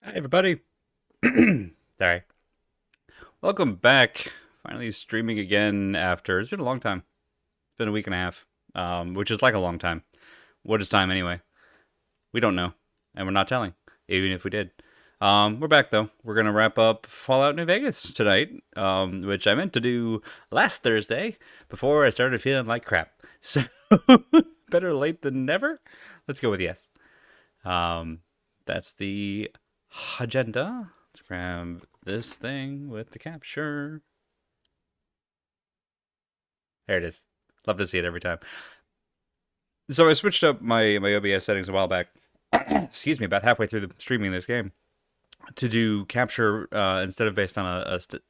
Hi, everybody. Sorry. Welcome back. Finally streaming again after it's been a long time. It's been a week and a half, which is like a long time. What is time anyway? We don't know, and we're not telling, even if we did. We're back though. We're gonna wrap up Fallout New Vegas tonight, which I meant to do last Thursday before I started feeling like crap. So better late than never. Let's go with yes. Um, that's the agenda. Let's grab this thing with the capture. There it is. Love to see it every time. So I switched up my OBS settings a while back. Excuse me, about halfway through the streaming this game to do capture instead of based on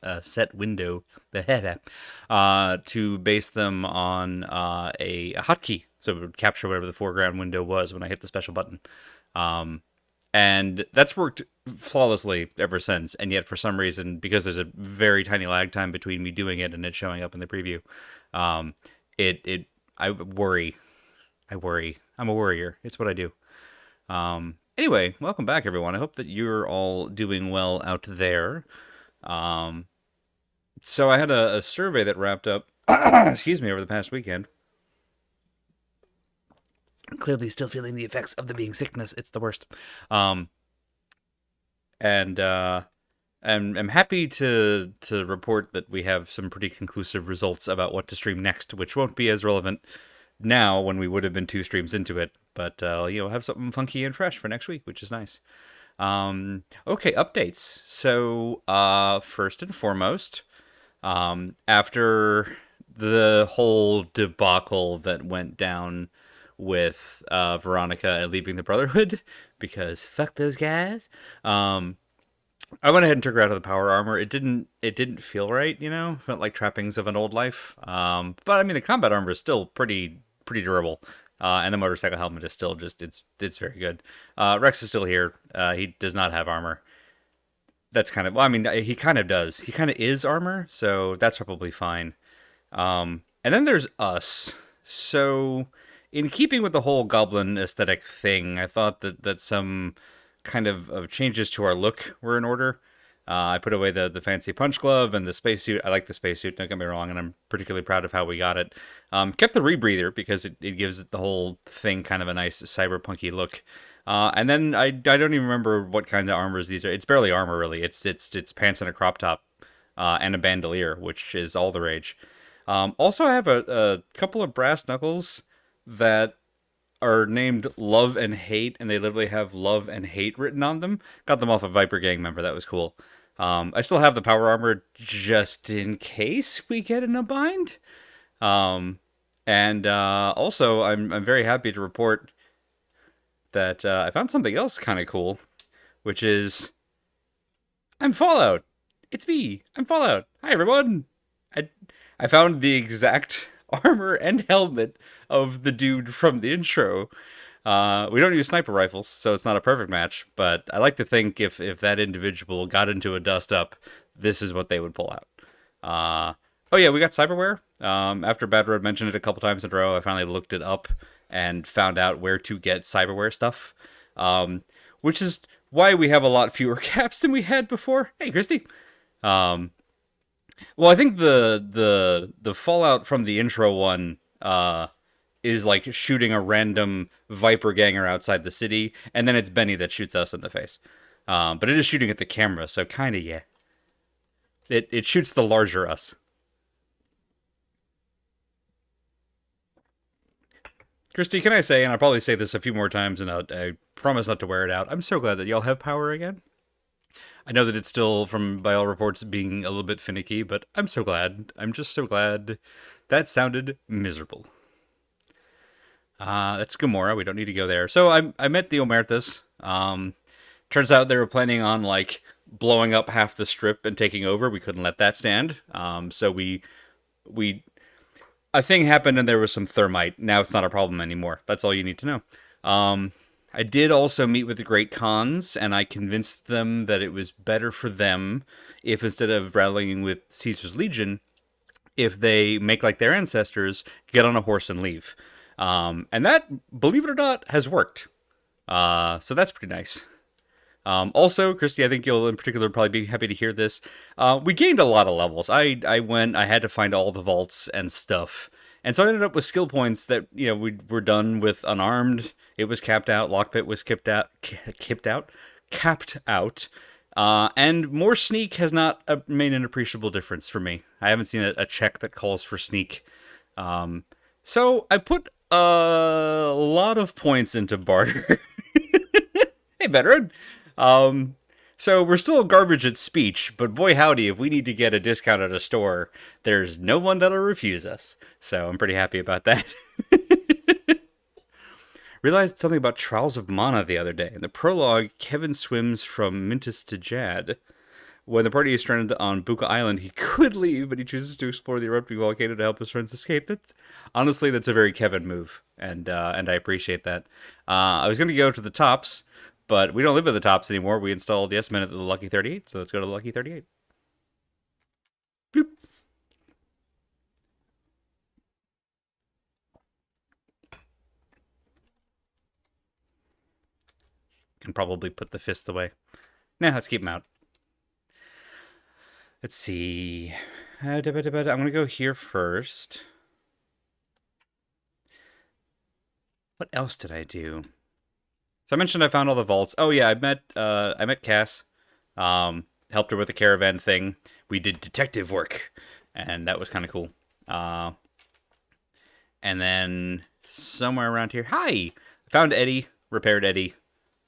a set window, to base them on a hotkey. So it would capture whatever the foreground window was when I hit the special button. Um, and that's worked flawlessly ever since. And yet, for some reason, because there's a very tiny lag time between me doing it and it showing up in the preview, um, it I worry. I worry. I'm a worrier. It's what I do. Anyway, welcome back, everyone. I hope that you're all doing well out there. Um, so I had a survey that wrapped up, excuse me, over the past weekend. Clearly, still feeling the effects of the being sickness. It's the worst. Um, and I'm happy to report that we have some pretty conclusive results about what to stream next, which won't be as relevant now when we would have been two streams into it, but have something funky and fresh for next week, which is nice. Okay, updates. So first and foremost, after the whole debacle that went down with Veronica and leaving the Brotherhood, because fuck those guys. I went ahead and took her out of the power armor. It didn't feel right, felt like trappings of an old life. But I mean the combat armor is still pretty durable. And the motorcycle helmet is still just it's very good. Rex is still here. He does not have armor. That's kind of, well, I mean, he kind of does. He kind of is armor, so that's probably fine. And then there's us. So, in keeping with the whole goblin aesthetic thing, I thought that some kind of changes to our look were in order. I put away the fancy punch glove and the spacesuit. I like the spacesuit, don't get me wrong, and I'm particularly proud of how we got it. Kept the rebreather because it gives the whole thing kind of a nice cyberpunky look. And then I don't even remember what kind of armors these are. It's barely armor, really. It's pants and a crop top and a bandolier, which is all the rage. Also, I have a couple of brass knuckles that are named Love and Hate, and they literally have Love and Hate written on them. Got them off a Viper Gang member. That was cool. I still have the power armor just in case we get in a bind. Um, and also, I'm very happy to report that I found something else kind of cool, which is I'm Fallout. It's me. I'm Fallout. Hi everyone. I I found the exact armor and helmet of the dude from the intro. We don't use sniper rifles, so it's not a perfect match. But I like to think if that individual got into a dust up, this is what they would pull out. Oh yeah, we got cyberware. After Bad Road mentioned it a couple times in a row, I finally looked it up and found out where to get cyberware stuff. Which is why we have a lot fewer caps than we had before. Hey, Christy. Um, well, I think the fallout from the intro one is like shooting a random Viper ganger outside the city, and then it's Benny that shoots us in the face. But it is shooting at the camera, so kind of yeah. It shoots the larger us. Christy, can I say, and I'll probably say this a few more times, and I promise not to wear it out. I'm so glad that y'all have power again. I know that it's still, from by all reports, being a little bit finicky, but I'm so glad. I'm just so glad. That sounded miserable. That's Gamora. We don't need to go there. So I met the Omertas. Turns out they were planning on like blowing up half the strip and taking over. We couldn't let that stand. So we a thing happened and there was some thermite. Now it's not a problem anymore. That's all you need to know. I did also meet with the Great Khans, and I convinced them that it was better for them if instead of rallying with Caesar's Legion, if they make like their ancestors, get on a horse and leave. And that, believe it or not, has worked. So that's pretty nice. Also, Christy, I think you'll in particular probably be happy to hear this. We gained a lot of levels. I had to find all the vaults and stuff. And so I ended up with skill points that, we were done with unarmed. It was capped out. Lockpit was capped out. And more sneak has not made an appreciable difference for me. I haven't seen a check that calls for sneak. So I put a lot of points into barter. Hey, veteran. So we're still garbage at speech, but boy howdy, if we need to get a discount at a store, there's no one that'll refuse us. So I'm pretty happy about that. Realized something about Trials of Mana the other day. In the prologue, Kevin swims from Mintus to Jad. When the party is stranded on Buka Island, he could leave, but he chooses to explore the erupting volcano to help his friends escape. Honestly, that's a very Kevin move, and I appreciate that. I was going to go to the tops, but we don't live at the tops anymore. We installed the S-Men at the Lucky 38, so let's go to the Lucky 38. Bloop. Can probably put the fist away. Nah, let's keep him out. Let's see. I'm going to go here first. What else did I do? So I mentioned I found all the vaults. Oh yeah, I met Cass. Helped her with the caravan thing. We did detective work, and that was kind of cool. And then somewhere around here, I found Eddie, repaired Eddie,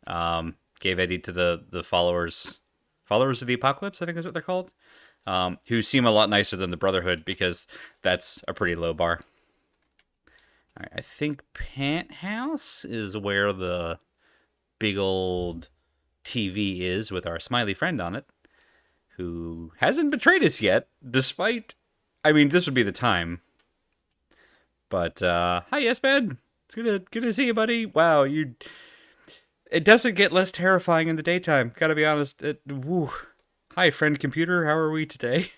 gave Eddie to the followers of the Apocalypse, I think is what they're called, who seem a lot nicer than the Brotherhood because that's a pretty low bar. All right, I think Penthouse is where the big old TV is with our smiley friend on it, who hasn't betrayed us yet, despite, this would be the time. But, hi, yes, man. It's good to see you, buddy. Wow, it doesn't get less terrifying in the daytime, gotta be honest. Woo. Hi, friend computer, how are we today?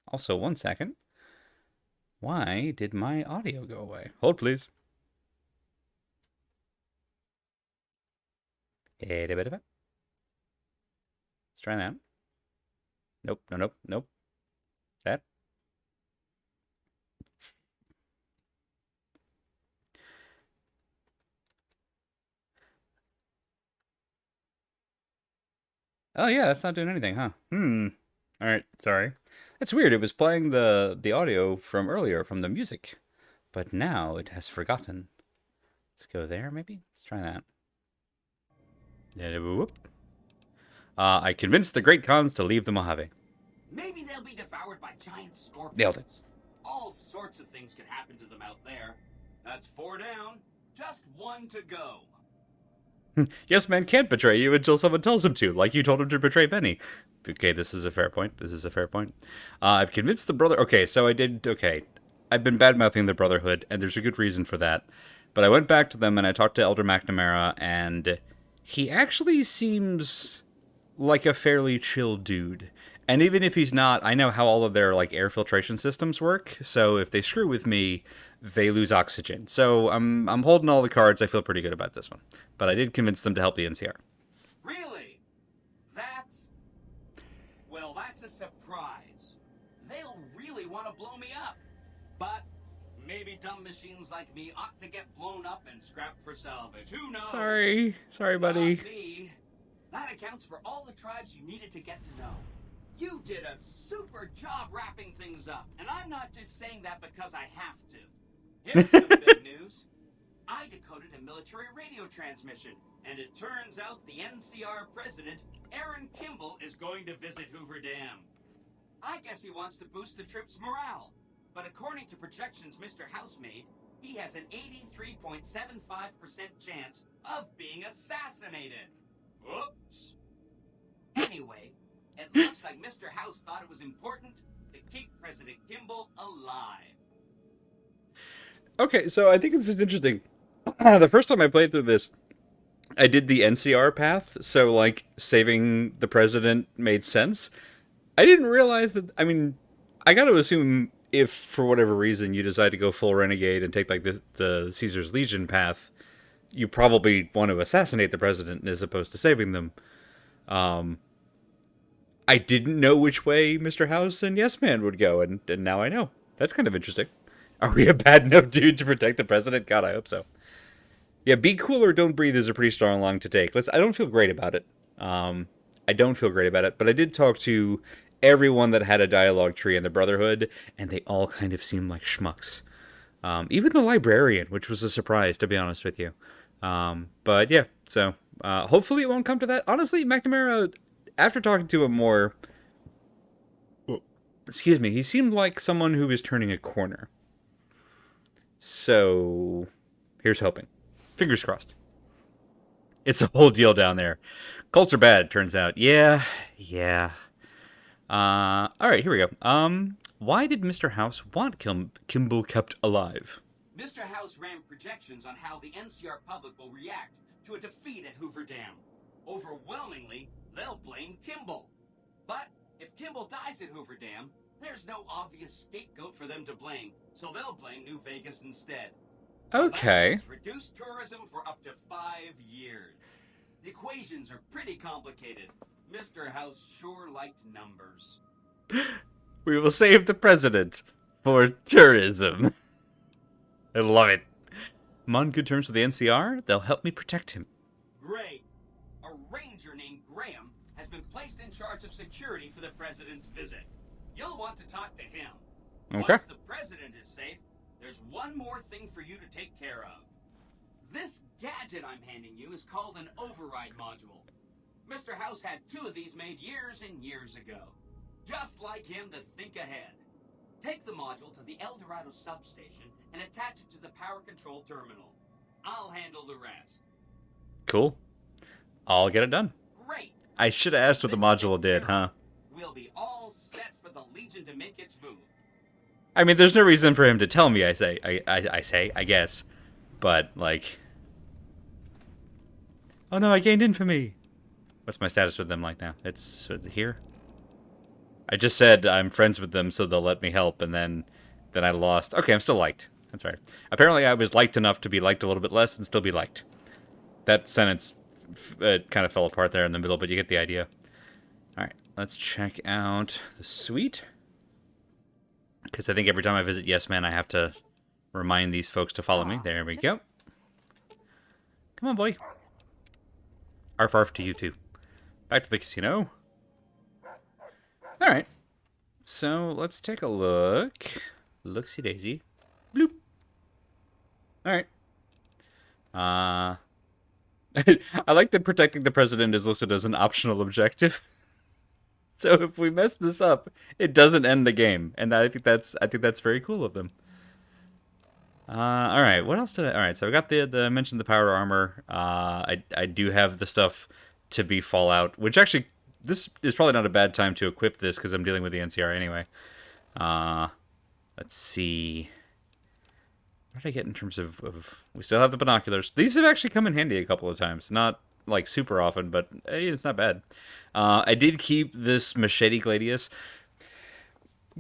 Also, 1 second. Why did my audio go away? Hold, please. Let's try that. Nope. That. Oh yeah, that's not doing anything, huh? Alright, sorry. That's weird, it was playing the audio from earlier, from the music. But now it has forgotten. Let's go there, maybe? Let's try that. Whoop. I convinced the Great Khans to leave the Mojave. Maybe they'll be devoured by giant scorpions. Nailed it. All sorts of things could happen to them out there. That's 4 down, just 1 to go. Yes, man can't betray you until someone tells him to, like you told him to betray Benny. Okay, this is a fair point. I've convinced the brother... Okay, so I've been bad-mouthing the Brotherhood, and there's a good reason for that. But I went back to them, and I talked to Elder McNamara, and he actually seems like a fairly chill dude. And even if he's not, I know how all of their air filtration systems work. So if they screw with me, they lose oxygen. So I'm holding all the cards. I feel pretty good about this one. But I did convince them to help the NCR. Really? That's a surprise. They'll really want to blow me up. But maybe dumb machines like me ought to get blown up and scrapped for salvage. Who knows? Sorry, buddy. Not me. That accounts for all the tribes you needed to get to know. You did a super job wrapping things up, and I'm not just saying that because I have to. Here's some big news. I decoded a military radio transmission, and it turns out the NCR president, Aaron Kimball, is going to visit Hoover Dam. I guess he wants to boost the troops' morale, but according to projections Mr. Housemaid, he has an 83.75% chance of being assassinated. Whoops. Anyway, it looks like Mr. House thought it was important to keep President Kimball alive. Okay, so I think this is interesting. The first time I played through this, I did the NCR path, so saving the president made sense. I didn't realize that. I mean, I got to assume if for whatever reason you decide to go full renegade and take like the Caesar's Legion path, you probably want to assassinate the president as opposed to saving them. I didn't know which way Mr. House and Yes Man would go, and now I know. That's kind of interesting. Are we a bad enough dude to protect the president? God, I hope so. Yeah, be cool or don't breathe is a pretty strong line to take. I don't feel great about it. I don't feel great about it, but I did talk to everyone that had a dialogue tree in the Brotherhood, and they all kind of seemed like schmucks. Even the librarian, which was a surprise, to be honest with you. But yeah, so hopefully it won't come to that. Honestly, McNamara, after talking to him more, excuse me, he seemed like someone who was turning a corner. So here's hoping. Fingers crossed. It's a whole deal down there. Cults are bad, turns out. Yeah. All right, here we go. Why did Mr. House want Kimball kept alive? Mr. House ran projections on how the NCR public will react to a defeat at Hoover Dam. Overwhelmingly, they'll blame Kimball. But if Kimball dies at Hoover Dam, there's no obvious scapegoat for them to blame, so they'll blame New Vegas instead. So Okay. reduce tourism for up to 5 years. The equations are pretty complicated. Mr. House sure liked numbers. We will save the president for tourism. I love it. I'm on good terms with the NCR. They'll help me protect him. Great. A ranger named Graham has been placed in charge of security for the president's visit. You'll want to talk to him. Okay. Once the president is safe, there's one more thing for you to take care of. This gadget I'm handing you is called an override module. Mr. House had 2 of these made years and years ago. Just like him to think ahead. Take the module to the El Dorado substation and attach it to the power control terminal. I'll handle the rest. Cool. I'll get it done. Great. I should have asked what the module did, huh? We'll be all set for the Legion to make its move. I mean, there's no reason for him to tell me, I guess. But, like... Oh no, I gained infamy! What's my status with them like now? It's here? I just said I'm friends with them so they'll let me help, and then I lost. Okay, I'm still liked. That's right. Apparently I was liked enough to be liked a little bit less and still be liked. That sentence kind of fell apart there in the middle, but you get the idea. Alright, let's check out the suite. Because I think every time I visit Yes Man, I have to remind these folks to follow me. There we go. Come on, boy. Arf arf to you too. Back to the casino. Alright. So, let's take a look. Looksy daisy. Bloop. Alright. I like that protecting the president is listed as an optional objective. So if we mess this up, it doesn't end the game, and I think that's very cool of them. All right, what else did I? All right, so I got I mentioned the power armor. I do have the stuff to be Fallout, which actually this is probably not a bad time to equip this because I'm dealing with the NCR anyway. Let's see. What did I get in terms of? We still have the binoculars. These have actually come in handy a couple of times. Not like super often, but hey, it's not bad. I did keep this machete gladius.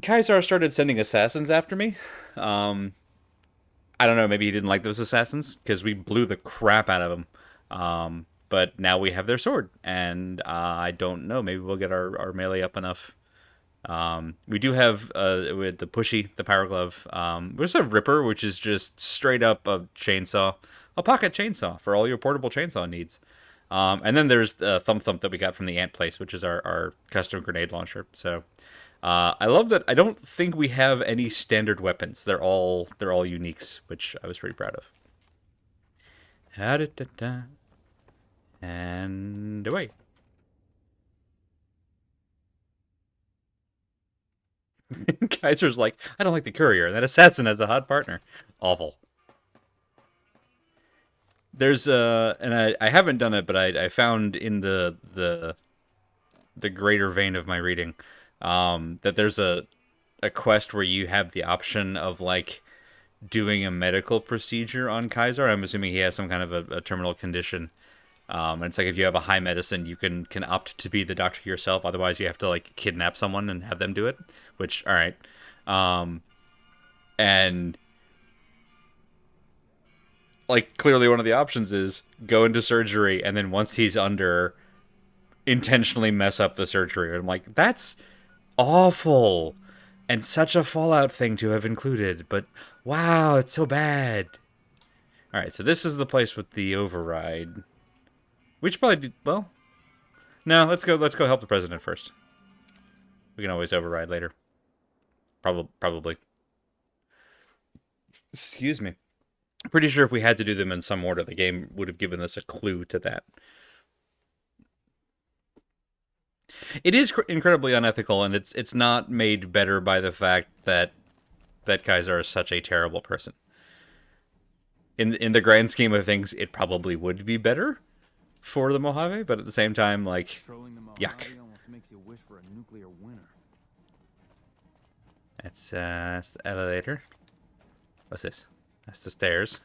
Caesar started sending assassins after me. I don't know, maybe he didn't like those assassins because we blew the crap out of them. But now we have their sword, and I don't know, maybe we'll get our melee up enough. We do have with the pushy, the power glove. We also have Ripper, which is just straight up a chainsaw, a pocket chainsaw for all your portable chainsaw needs. And then there's the Thump Thump that we got from the Ant Place, which is our custom grenade launcher. So I love that. I don't think we have any standard weapons. They're all uniques, which I was pretty proud of. And away. Kaiser's like, I don't like the courier. That assassin has a hot partner. Awful. There's and I haven't done it, but I found in the greater vein of my reading, that there's a quest where you have the option of like doing a medical procedure on Kaiser. I'm assuming he has some kind of a terminal condition, And it's like if you have a high medicine, you can opt to be the doctor yourself. Otherwise, you have to like kidnap someone and have them do it. Which, all right. And like clearly one of the options is go into surgery, and then once he's under, intentionally mess up the surgery. I'm like, that's awful and such a Fallout thing to have included. But wow, it's so bad. All right, so this is the place with the override. We should probably do, well, no, let's go help the president first. We can always override later. Probably. Excuse me. Pretty sure if we had to do them in some order, the game would have given us a clue to that. It is incredibly unethical, and it's not made better by the fact that Kaiser is such a terrible person. In the grand scheme of things, it probably would be better for the Mojave, but at the same time, like, yuck. Almost makes you wish for a nuclear winter. That's the elevator. What's this? That's the stairs.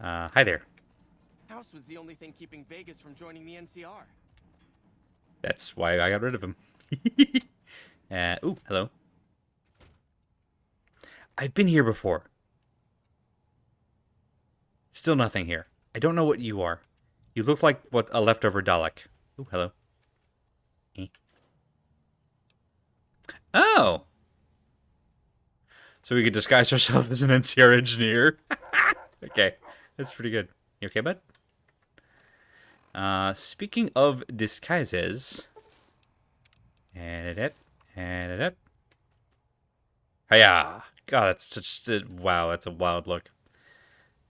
Hi there. House was the only thing keeping Vegas from joining the NCR. That's why I got rid of him. Ooh, hello. I've been here before. Still nothing here. I don't know what you are. You look like what a leftover Dalek. Ooh, hello. Oh! So we could disguise ourselves as an NCR engineer. Okay, that's pretty good. You okay, bud? Speaking of disguises... Hiya! God, that's such a... Wow, that's a wild look.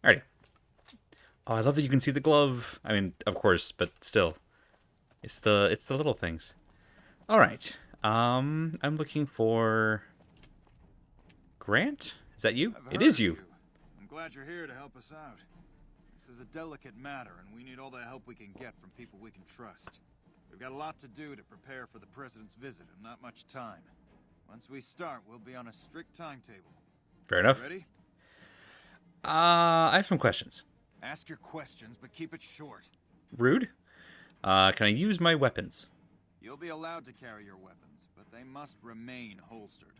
Alrighty. Oh, I love that you can see the glove. I mean, of course, but still. It's the little things. Alright. I'm looking for... Grant? Is that you? It is you. I'm glad you're here to help us out. This is a delicate matter, and we need all the help we can get from people we can trust. We've got a lot to do to prepare for the president's visit, and not much time. Once we start, we'll be on a strict timetable. Fair enough. Ready? I have some questions. Ask your questions, but keep it short. Rude. Can I use my weapons? You'll be allowed to carry your weapons, but they must remain holstered.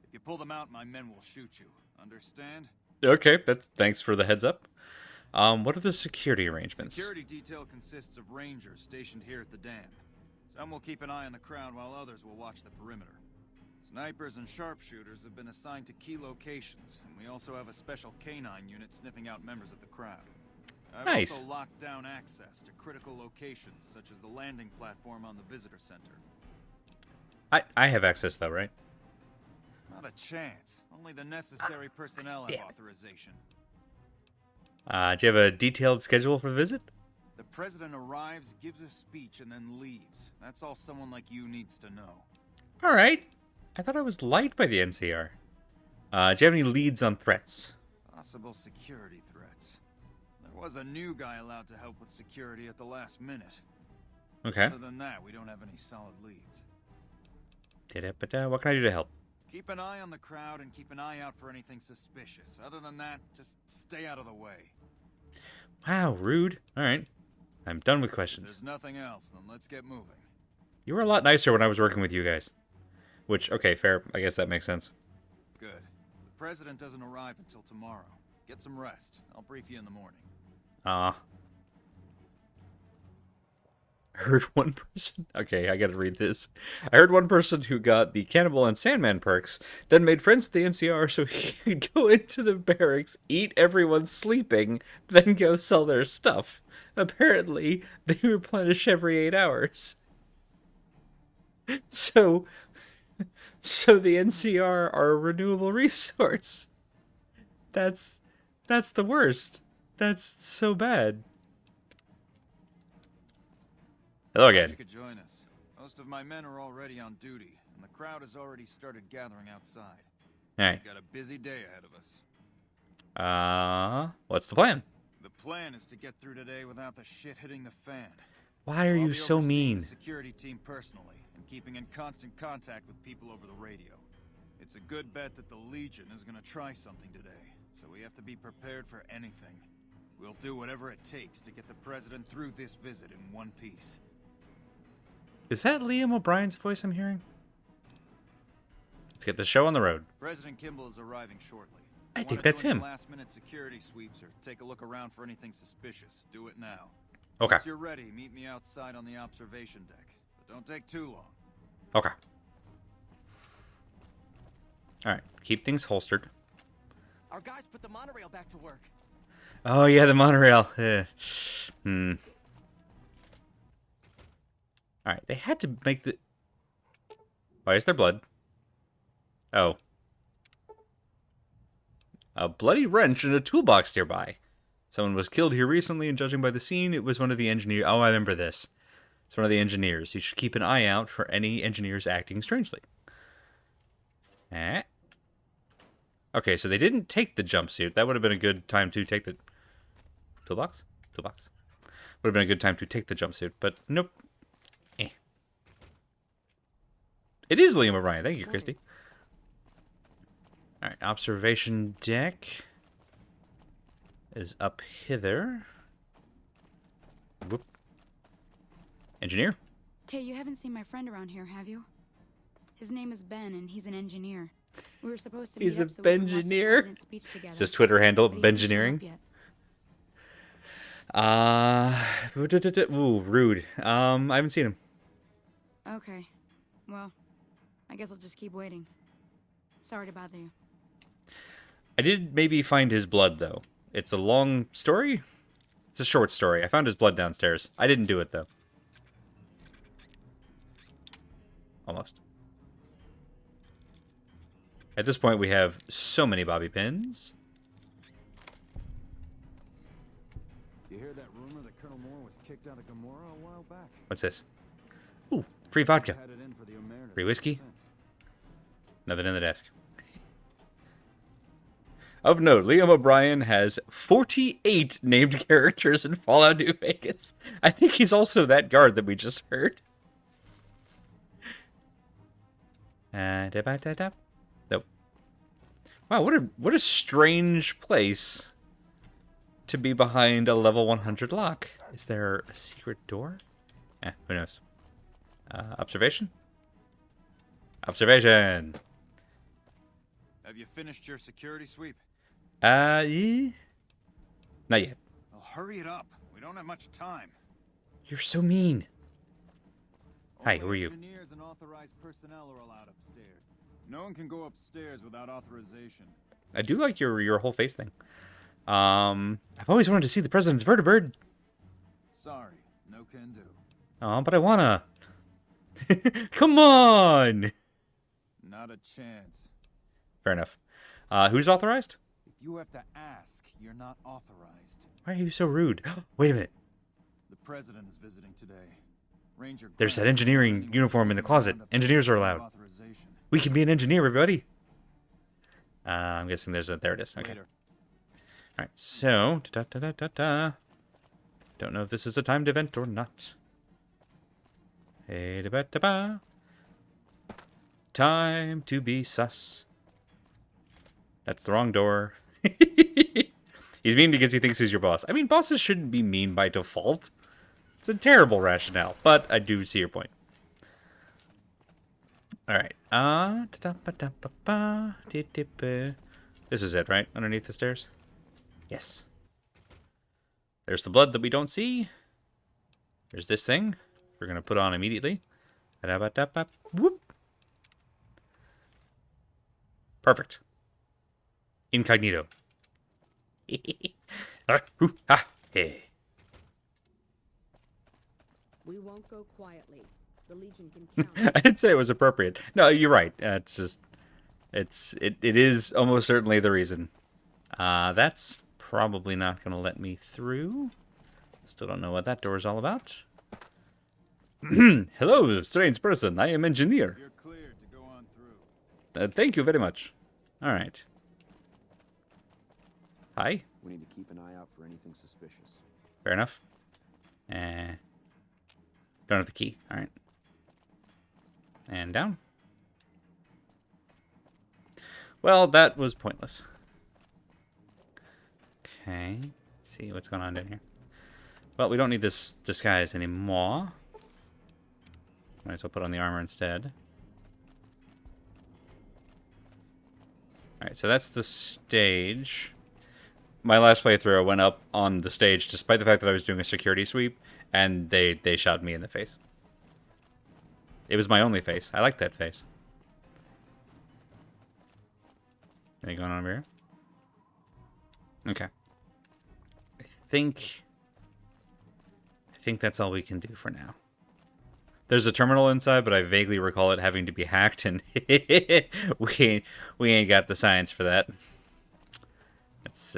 If you pull them out, my men will shoot you. Understand? Okay, thanks for the heads up. What are the security arrangements? Security detail consists of rangers stationed here at the dam. Some will keep an eye on the crowd while others will watch the perimeter. Snipers and sharpshooters have been assigned to key locations, and we also have a special canine unit sniffing out members of the crowd. I've Nice. also locked down access to critical locations, such as the landing platform on the visitor center. I have access though, right? Not a chance. Only the necessary personnel have authorization. Do you have a detailed schedule for the visit? The president arrives, gives a speech, and then leaves. That's all someone like you needs to know. All right. I thought I was liked by the NCR. Do you have any leads on threats? Possible security threats. There was a new guy allowed to help with security at the last minute. Okay. Other than that, we don't have any solid leads. What can I do to help? Keep an eye on the crowd and keep an eye out for anything suspicious. Other than that, just stay out of the way. Wow, rude. All right. I'm done with If questions. there's nothing else, then let's get moving. You were a lot nicer when I was working with you guys. Which, okay, fair. I guess that makes sense. Good. The president doesn't arrive until tomorrow. Get some rest. I'll brief you in the morning. Heard one person... Okay, I gotta read this. I heard one person who got the Cannibal and Sandman perks, then made friends with the NCR so he could go into the barracks, eat everyone sleeping, then go sell their stuff. Apparently, they replenish every 8 hours. So the NCR are a renewable resource. That's the worst. That's so bad. Hello Glad again. you could join us. Most of my men are already on duty, and the crowd has already started gathering outside. Alright. We've got a busy day ahead of us. What's the plan? The plan is to get through today without the shit hitting the fan. Why are I'll you be so overseeing mean? the security team personally, and keeping in constant contact with people over the radio. It's a good bet that the Legion is going to try something today, so we have to be prepared for anything. We'll do whatever it takes to get the president through this visit in one piece. Is that Liam O'Brien's voice I'm hearing? Let's get the show on the road. President Kimball is arriving shortly. I You think wanna that's do any him. Last-minute security sweeps or take a look around for anything suspicious. Do it now. Okay. Once you're ready, meet me outside on the observation deck. But don't take too long. Okay. Alright, keep things holstered. Our guys put the monorail back to work. Oh yeah, the monorail. Alright, they had to make the... Why is there blood? Oh. A bloody wrench and a toolbox nearby. Someone was killed here recently, and judging by the scene, it was one of the engineers. Oh, I remember this. It's one of the engineers. You should keep an eye out for any engineers acting strangely. Eh? Okay, so they didn't take the jumpsuit. That would have been a good time to take the... Toolbox? Toolbox. Would have been a good time to take the jumpsuit, but nope. Eh. It is Liam O'Brien. Thank you, Christy. Alright, observation deck is up hither. Whoop. Engineer? Hey, you haven't seen my friend around here, have you? His name is Ben, and he's an engineer. We were supposed to meet He's a up so we can watch the Bengineer? president's speech together. It's his Twitter handle, but he hasn't shown Bengineering. up yet. Ooh, rude. I haven't seen him. Okay. Well, I guess I'll just keep waiting. Sorry to bother you. I did maybe find his blood, though. It's a long story? It's a short story. I found his blood downstairs. I didn't do it, though. Almost. At this point, we have so many bobby pins. You hear that rumor that Colonel Moore was kicked out of Gamora a while back? What's this? Ooh, free vodka. Had it in for the Omertas Free whiskey? ever since. Nothing in the desk. Of note, Liam O'Brien has 48 named characters in Fallout New Vegas. I think he's also that guard that we just heard. Nope. Wow, what a strange place to be behind a level 100 lock. Is there a secret door? Who knows? Observation? Observation! Have you finished your security sweep? Yeah. Not yet. Well, hurry it up. We don't have much time. You're so mean. Hi, Only who are you? Engineers and authorized personnel are allowed upstairs. No one can go upstairs without authorization. I do like your whole face thing. I've always wanted to see the president's vertibird. Sorry, no can do. Oh, but I wanna. Come on. Not a chance. Fair enough. Who's authorized? If you have to ask, you're not authorized. Why are you so rude? Wait a minute. The president is visiting today. Ranger There's that Grant engineering planning uniform in the closet. round up Engineers are without allowed. authorization. We can be an engineer, everybody. I'm guessing there it is. Okay. Later. All right. So, don't know if this is a timed event or not. Hey, da-ba-da-ba. Time to be sus. That's the wrong door. He's mean because he thinks he's your boss. I mean, bosses shouldn't be mean by default. It's a terrible rationale, but I do see your point. All right. This is it, right? Underneath the stairs? Yes. There's the blood that we don't see. There's this thing we're going to put on immediately. Whoop. Perfect. Incognito. Hey. We won't go quietly. The Legion can count. I didn't say it was appropriate. No, you're right. It's just, it is almost certainly the reason. That's probably not going to let me through. Still don't know what that door is all about. Hello, strange person. I am engineer. You're cleared to go on through. Thank you very much. All right. Hi. We need to keep an eye out for anything suspicious. Fair enough. Don't have the key. All right. And down. Well, that was pointless. Okay. Let's see what's going on down here. Well, we don't need this disguise anymore. Might as well put on the armor instead. Alright, so that's the stage. My last playthrough, I went up on the stage despite the fact that I was doing a security sweep, and they shot me in the face. It was my only face. I like that face. Anything going on over here? Okay. I think that's all we can do for now. There's a terminal inside, but I vaguely recall it having to be hacked, and we ain't got the science for that. It's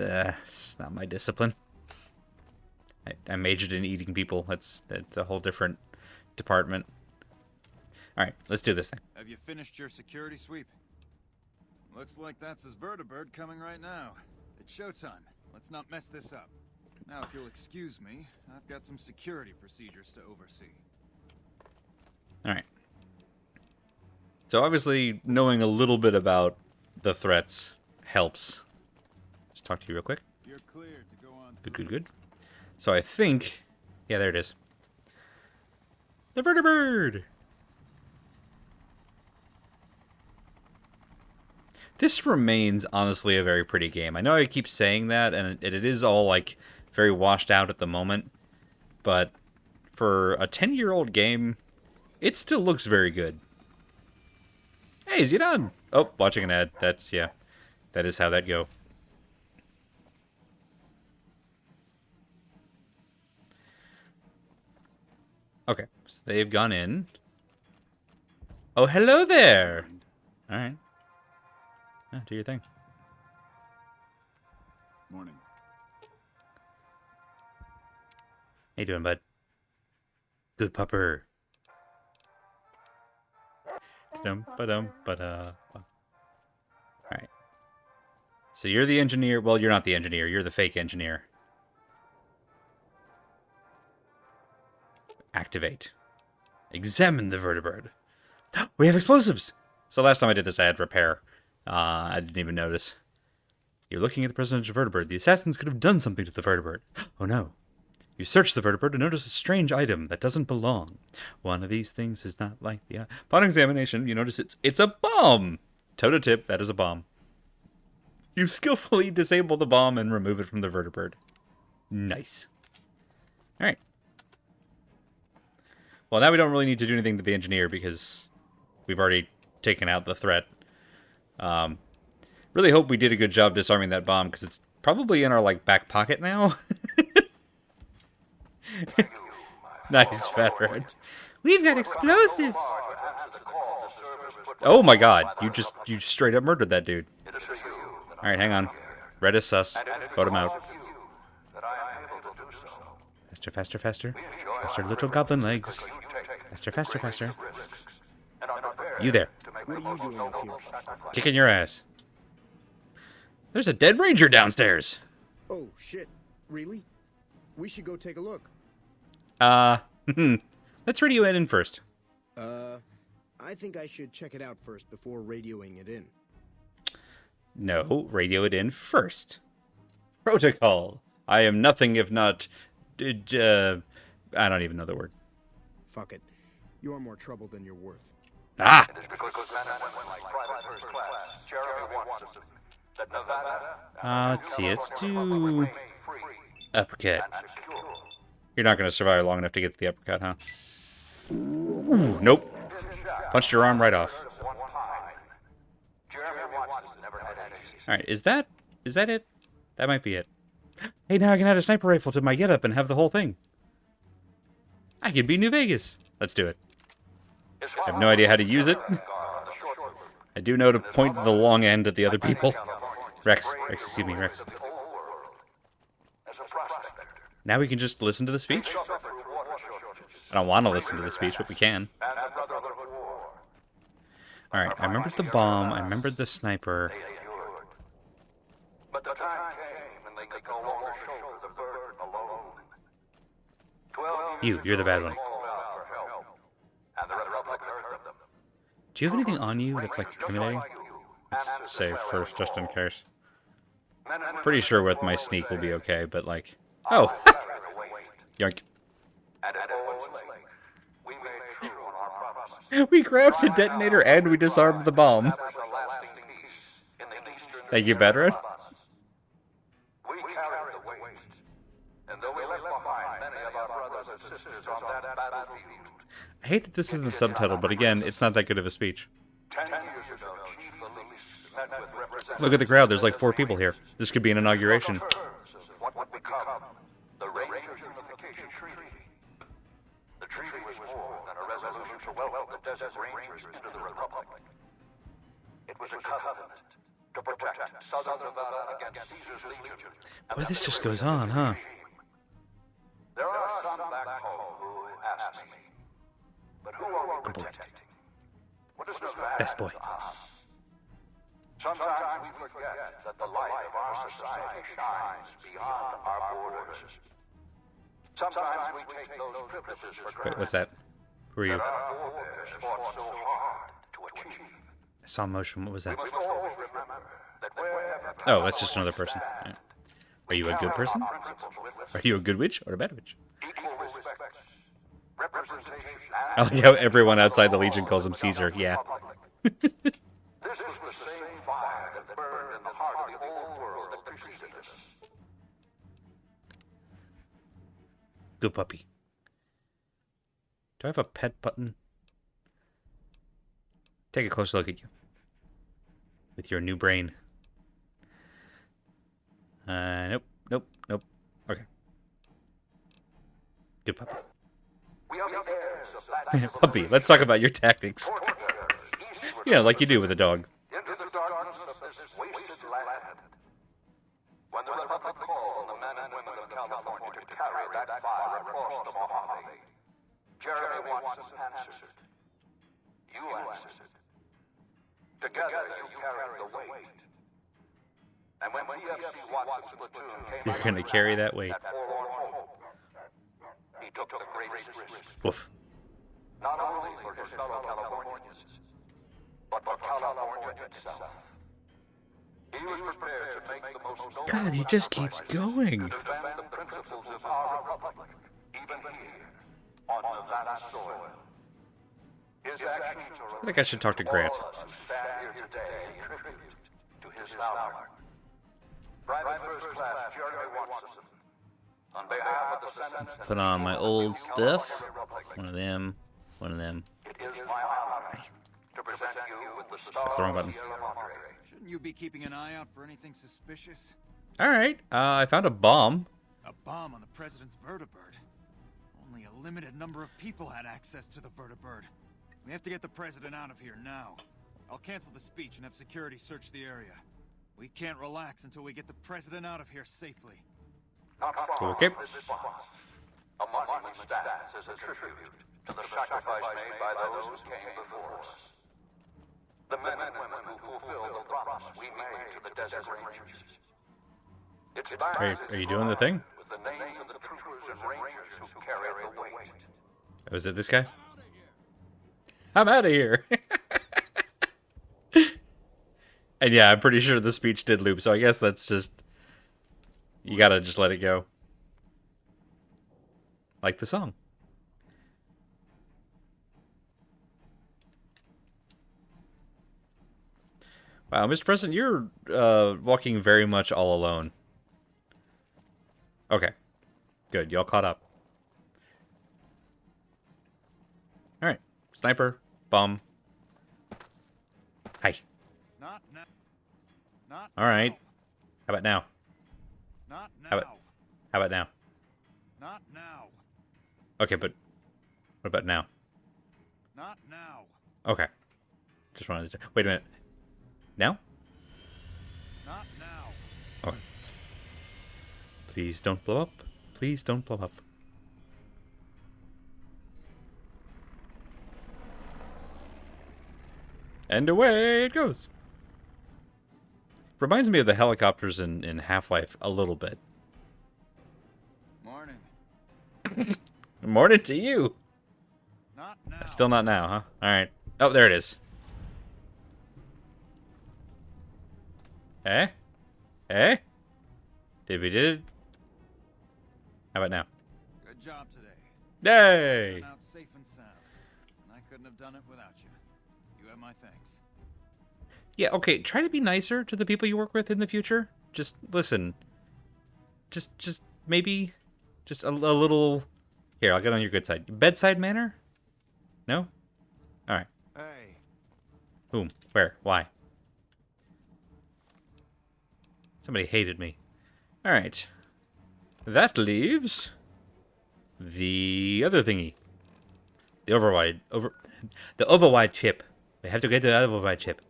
not my discipline. I majored in eating people. That's a whole different department. All right, let's do this thing. Have you finished your security sweep? Looks like that's his vertibird coming right now. It's showtime. Let's not mess this up. Now, if you'll excuse me, I've got some security procedures to oversee. All right. So obviously, knowing a little bit about the threats helps. Just talk to you real quick. You're cleared to go on. Good. So I think, yeah, there it is. The vertibird. This remains honestly a very pretty game. I know I keep saying that, and it is all like very washed out at the moment, but for a 10-year-old game, it still looks very good. Hey, is he done? Oh, watching an ad. That's, yeah. That is how that go. Okay, so they've gone in. Oh, hello there! Alright. Yeah, do your thing. Morning. How you doing, bud? Good pupper. Alright. So you're the engineer. Well, you're not the engineer. You're the fake engineer. Activate. Examine the vertibird. We have explosives! So last time I did this, I had repair. I didn't even notice. You're looking at the presidential vertibird. The assassins could have done something to the vertibird. Oh no. You search the vertibird and notice a strange item that doesn't belong. One of these things is not like the... Upon examination, you notice it's a bomb! Toe to tip, that is a bomb. You skillfully disable the bomb and remove it from the vertibird. Nice. Alright. Well, now we don't really need to do anything to the engineer because we've already taken out the threat. Really hope we did a good job disarming that bomb because it's probably in our like back pocket now. Nice, veteran. We've got explosives. Oh my god, you straight up murdered that dude. All right, hang on. Red is sus. Vote him out. Faster, faster, faster. Faster, little goblin legs. Faster, faster, faster. You there. What are you doing up here? Kicking your ass. There's a dead ranger downstairs. Oh, shit. Really? We should go take a look. Let's radio it in first. I think I should check it out first before radioing it in. No, radio it in first. Protocol. I am nothing if not... I don't even know the word. Fuck it. You're more trouble than you're worth. Ah! Let's see, let's do... uppercut. You're not going to survive long enough to get to the uppercut, huh? Ooh, nope. Punched your arm right off. Alright, is that it? That might be it. Hey, now I can add a sniper rifle to my getup and have the whole thing. I could be New Vegas. Let's do it. I have no idea how to use it. I do know to point the long end at the other people. Rex, excuse me, Rex. Now we can just listen to the speech? I don't want to listen to the speech, but we can. Alright, I remembered the bomb, I remembered the sniper. You're the bad one. Do you have anything on you that's like intimidating? Let's save first, just in case. Pretty sure with my sneak will be okay, but like, Oh. Yoink. We grabbed the detonator and we disarmed the bomb. Thank you, veteran. We carried the weight, and though we left behind many of our brothers and sisters on that battlefield, I hate that this isn't subtitled, but again, it's not that good of a speech. 10 years ago, Chief Elise met with representatives. Look at the crowd. There's like 4 people here. This could be an inauguration. What would become the Rangers Unification Treaty? The treaty was more than a resolution to welcome the Desert Rangers into the Republic. It was a covenant to protect Southern Nevada against Caesar's Legion. Boy, this just goes on, huh? There are some back home who ask me, but who are we protecting? What is Nevada Best boy. to us? Sometimes we forget that the light of our society shines beyond our borders. Sometimes we take those privileges for Wait, granted. what's that? Who are you? That our forebears fought so hard to achieve. I saw motion. What was that? We must always remember that wherever Oh, that's just another person. Yeah. Are you a good person? Are you a good witch or a bad witch? equal respect, representation, I like how everyone outside the Legion calls him Caesar. Yeah. This was the same fire that burned in the heart of the old world that preceded us. Good puppy. Do I have a pet button? Take a closer look at you. With your new brain. Nope, nope, nope. Okay. Good puppy. We are the heirs of that Puppy, let's talk about your tactics. Yeah, like you do with a dog. into the darkness of this wasted land. When the Republic called on the men and women of California to carry that fire across the Mojave, Jeremy Watson answered. You answered. Together you carried the weight. And when PFC Watson's platoon came You're gonna carry that weight. at forlorn hope, he took the greatest risk, Woof. not only for his fellow Californians, but for California itself. He was prepared to make the most noble God, he just keeps going. to defend the principles of our republic, even here, on Nevada soil. His actions are I think I should talk to Grant. all of us who stand here today in tribute to his valor. Private First Class Jeremy Watson, on behalf of the Senate, Put on my old stuff. One of them. One of them. it is my honor to present you with the Star That's the wrong of button. Sierra Madre. Shouldn't you be keeping an eye out for anything suspicious? Alright, I found a bomb. A bomb on the president's vertibird. Only a limited number of people had access to the vertibird. We have to get the president out of here now. I'll cancel the speech and have security search the area. We can't relax until we get the president out of here safely. Not far Okay. from this spot, a monument stands as a tribute to the sacrifice made by those who came before us. The men and women who fulfilled the promise we made to the Desert Rangers. It's Are you doing the thing? with the names of the troopers and rangers who carried the weight. Oh, is it this guy? I'm out of here. And yeah, I'm pretty sure the speech did loop, so I guess that's just... You gotta just let it go. Like the song. Wow, Mr. President, you're walking very much all alone. Okay. Good, y'all caught up. Alright. Sniper. Bomb. Hi. Not now. Not Alright. now. How about now? Not now. How about now? Not now. Okay, but what about now? Not now. Okay. Just wanted to... Wait a minute. Now? Not now. Okay. Please don't blow up. Please don't blow up. And away it goes. Reminds me of the helicopters in Half-Life a little bit. Morning. Morning to you. Not now. Still not now, huh? Alright. Oh, there it is. Eh? Eh? Did we did it? How about now? Good job today. Yay! Went out safe and sound. And I couldn't have done it without you. You have my thanks. Yeah, okay, try to be nicer to the people you work with in the future. Just listen. Just maybe just a little. Here, I'll get on your good side. Bedside manner? No? Alright. Hey. Whom? Where? Why? Somebody hated me. Alright. That leaves the other thingy. The overwide chip. We have to get the overwide chip.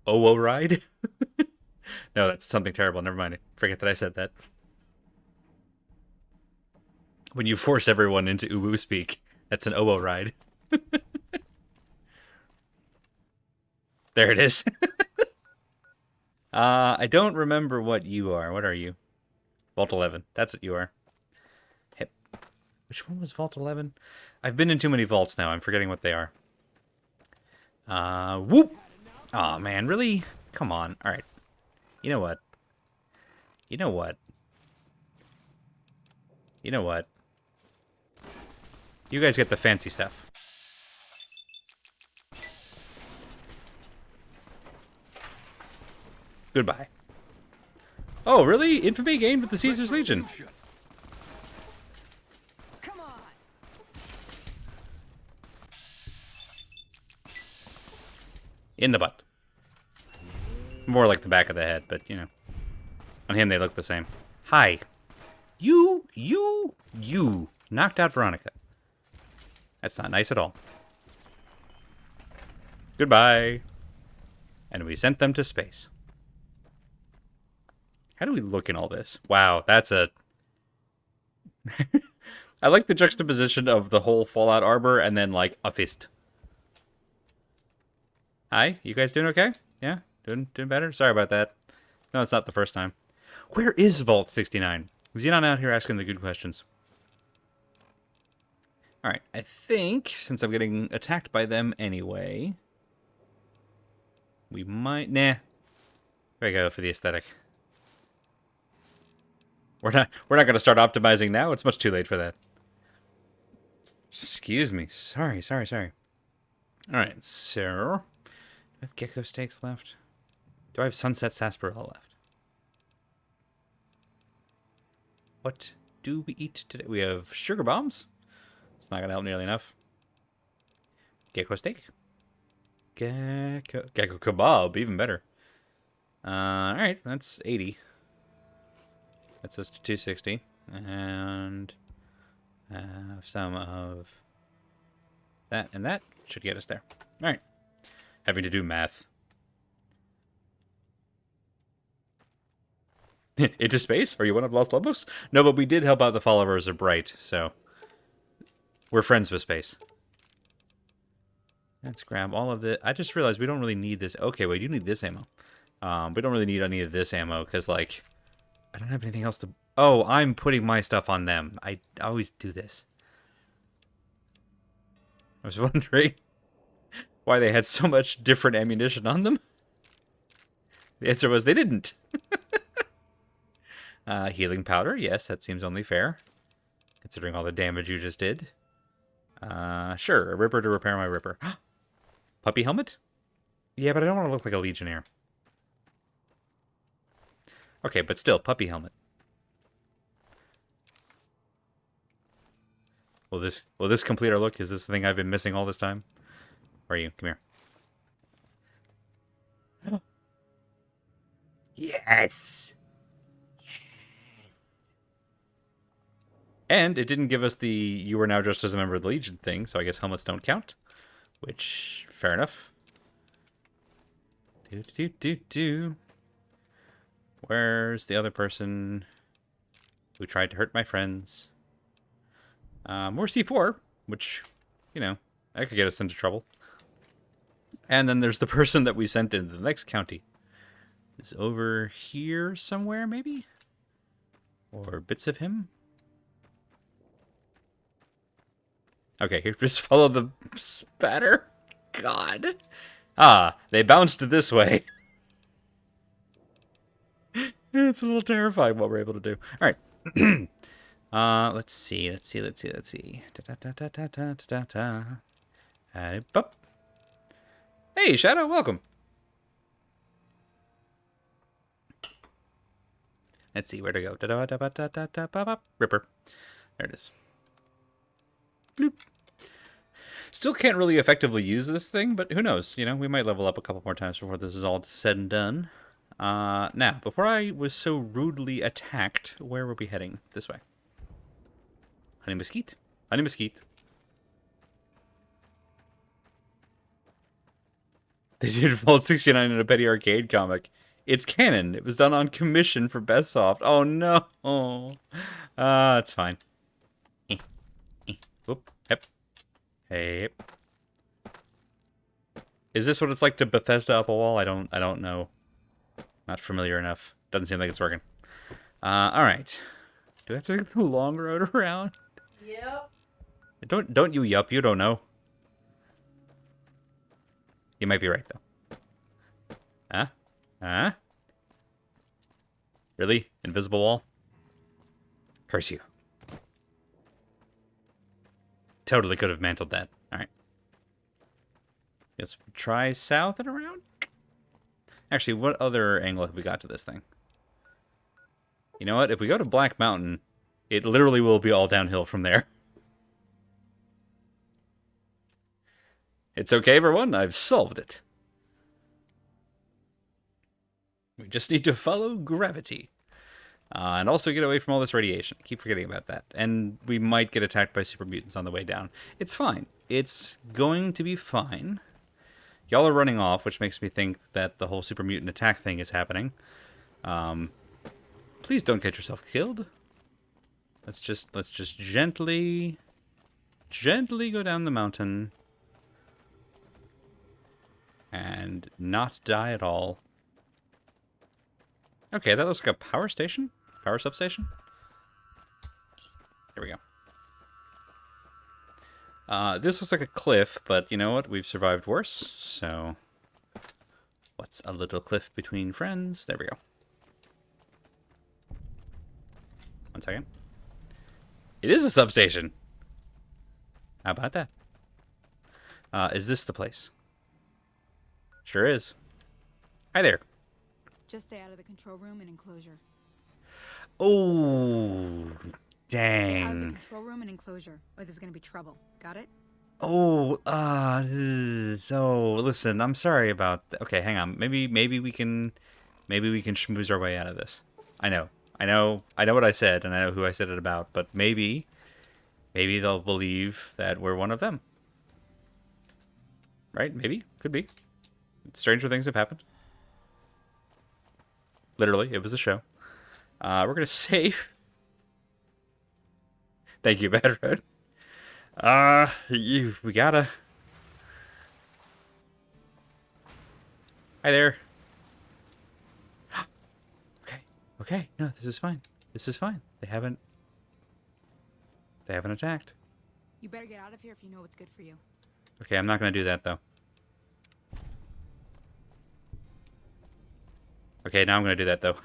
OO ride? No, that's something terrible. Never mind. Forget that I said that. When you force everyone into uwu speak, that's an OO ride. There it is. I don't remember what you are. What are you? Vault 11. That's what you are. Hip. Which one was Vault 11? I've been in too many vaults now. I'm forgetting what they are. Whoop! Aw, man, really? Come on. Alright. You know what? You know what? You know what? You guys get the fancy stuff. Goodbye. Oh, really? Infamy gained with the Caesar's Legion. Come on. In the butt. More like the back of the head, but, you know. On him, they look the same. Hi. You knocked out Veronica. That's not nice at all. Goodbye. And we sent them to space. How do we look in all this? Wow, that's a... I like the juxtaposition of the whole Fallout armor and then, like, a fist. Hi, you guys doing okay? Yeah? Doing better? Sorry about that. No, it's not the first time. Where is Vault 69? Xenon out here asking the good questions. Alright, I think, since I'm getting attacked by them anyway, we might... Nah. There we go for the aesthetic. We're not going to start optimizing now. It's much too late for that. Excuse me. Sorry. Alright, so... Do I have gecko steaks left? Do I have sunset sarsaparilla left? What do we eat today? We have sugar bombs. It's not going to help nearly enough. Gecko steak. Gecko kebab, even better. Alright, that's 80. That's us to 260. And some of that and that should get us there. Alright. Having to do math. Into space? Are you one of Los Lobos? No, but we did help out the followers of Bright, so we're friends with space. Let's grab all of the... I just realized we don't really need this. Okay, we do need this ammo. We don't really need any of this ammo, because, like, I don't have anything else to... Oh, I'm putting my stuff on them. I always do this. I was wondering why they had so much different ammunition on them. The answer was they didn't. Healing powder. Yes, that seems only fair, considering all the damage you just did. Sure, a ripper to repair my ripper. Puppy helmet? Yeah, but I don't want to look like a legionnaire. Okay, but still, puppy helmet. Will this complete our look? Is this the thing I've been missing all this time? Where are you? Come here. Yes! And it didn't give us the you are now just as a member of the Legion thing, so I guess helmets don't count. Which, fair enough. Where's the other person who tried to hurt my friends? More C4, which, you know, that could get us into trouble. And then there's the person that we sent into the next county. Is over here somewhere, maybe? Or bits of him? Okay, here, just follow the spatter. God. Ah, they bounced this way. It's a little terrifying what we're able to do. All right. Let's see. Bup. Hey, Shadow, welcome. Let's see where to go. Ripper. There it is. Bloop. Still can't really effectively use this thing, but who knows? You know, we might level up a couple more times before this is all said and done. Now, before I was so rudely attacked, where were we heading? This way. Honey Mesquite. Honey Mesquite. They did Vault 69 in a petty arcade comic. It's canon. It was done on commission for Bestsoft. Oh no. It's fine. Whoop. Yep. Hey. Is this what it's like to Bethesda up a wall? I don't know. Not familiar enough. Doesn't seem like it's working. Alright. Do I have to take the long road around? Yep. Don't you yup, you don't know. You might be right though. Huh? Really? Invisible wall? Curse you. Totally could have mantled that. Alright. Guess we'll try south and around? Actually, what other angle have we got to this thing? You know what? If we go to Black Mountain, it literally will be all downhill from there. It's okay, everyone. I've solved it. We just need to follow gravity. And also get away from all this radiation. I keep forgetting about that. And we might get attacked by super mutants on the way down. It's fine. It's going to be fine. Y'all are running off, which makes me think that the whole super mutant attack thing is happening. Please don't get yourself killed. Let's just gently go down the mountain. And not die at all. Okay, that looks like a power station? Power substation? Here we go. This looks like a cliff, but you know what? We've survived worse, so... What's a little cliff between friends? There we go. 1 second. It is a substation! How about that? Is this the place? Sure is. Hi there. Just stay out of the control room and enclosure. Oh, Stay out of the dang. control room and enclosure, or there's gonna be trouble. Got it? Oh, so listen, I'm sorry about that. Okay, hang on. Maybe we can schmooze our way out of this. I know what I said, and I know who I said it about, but maybe they'll believe that we're one of them. Right? Maybe. Could be. Stranger things have happened. Literally, it was a show. We're gonna save. Thank you, Bad Road. We gotta. Hi there. Okay. No, this is fine. They haven't attacked. You better get out of here if you know what's good for you. Okay, I'm not gonna do that though. Okay, now I'm gonna do that though.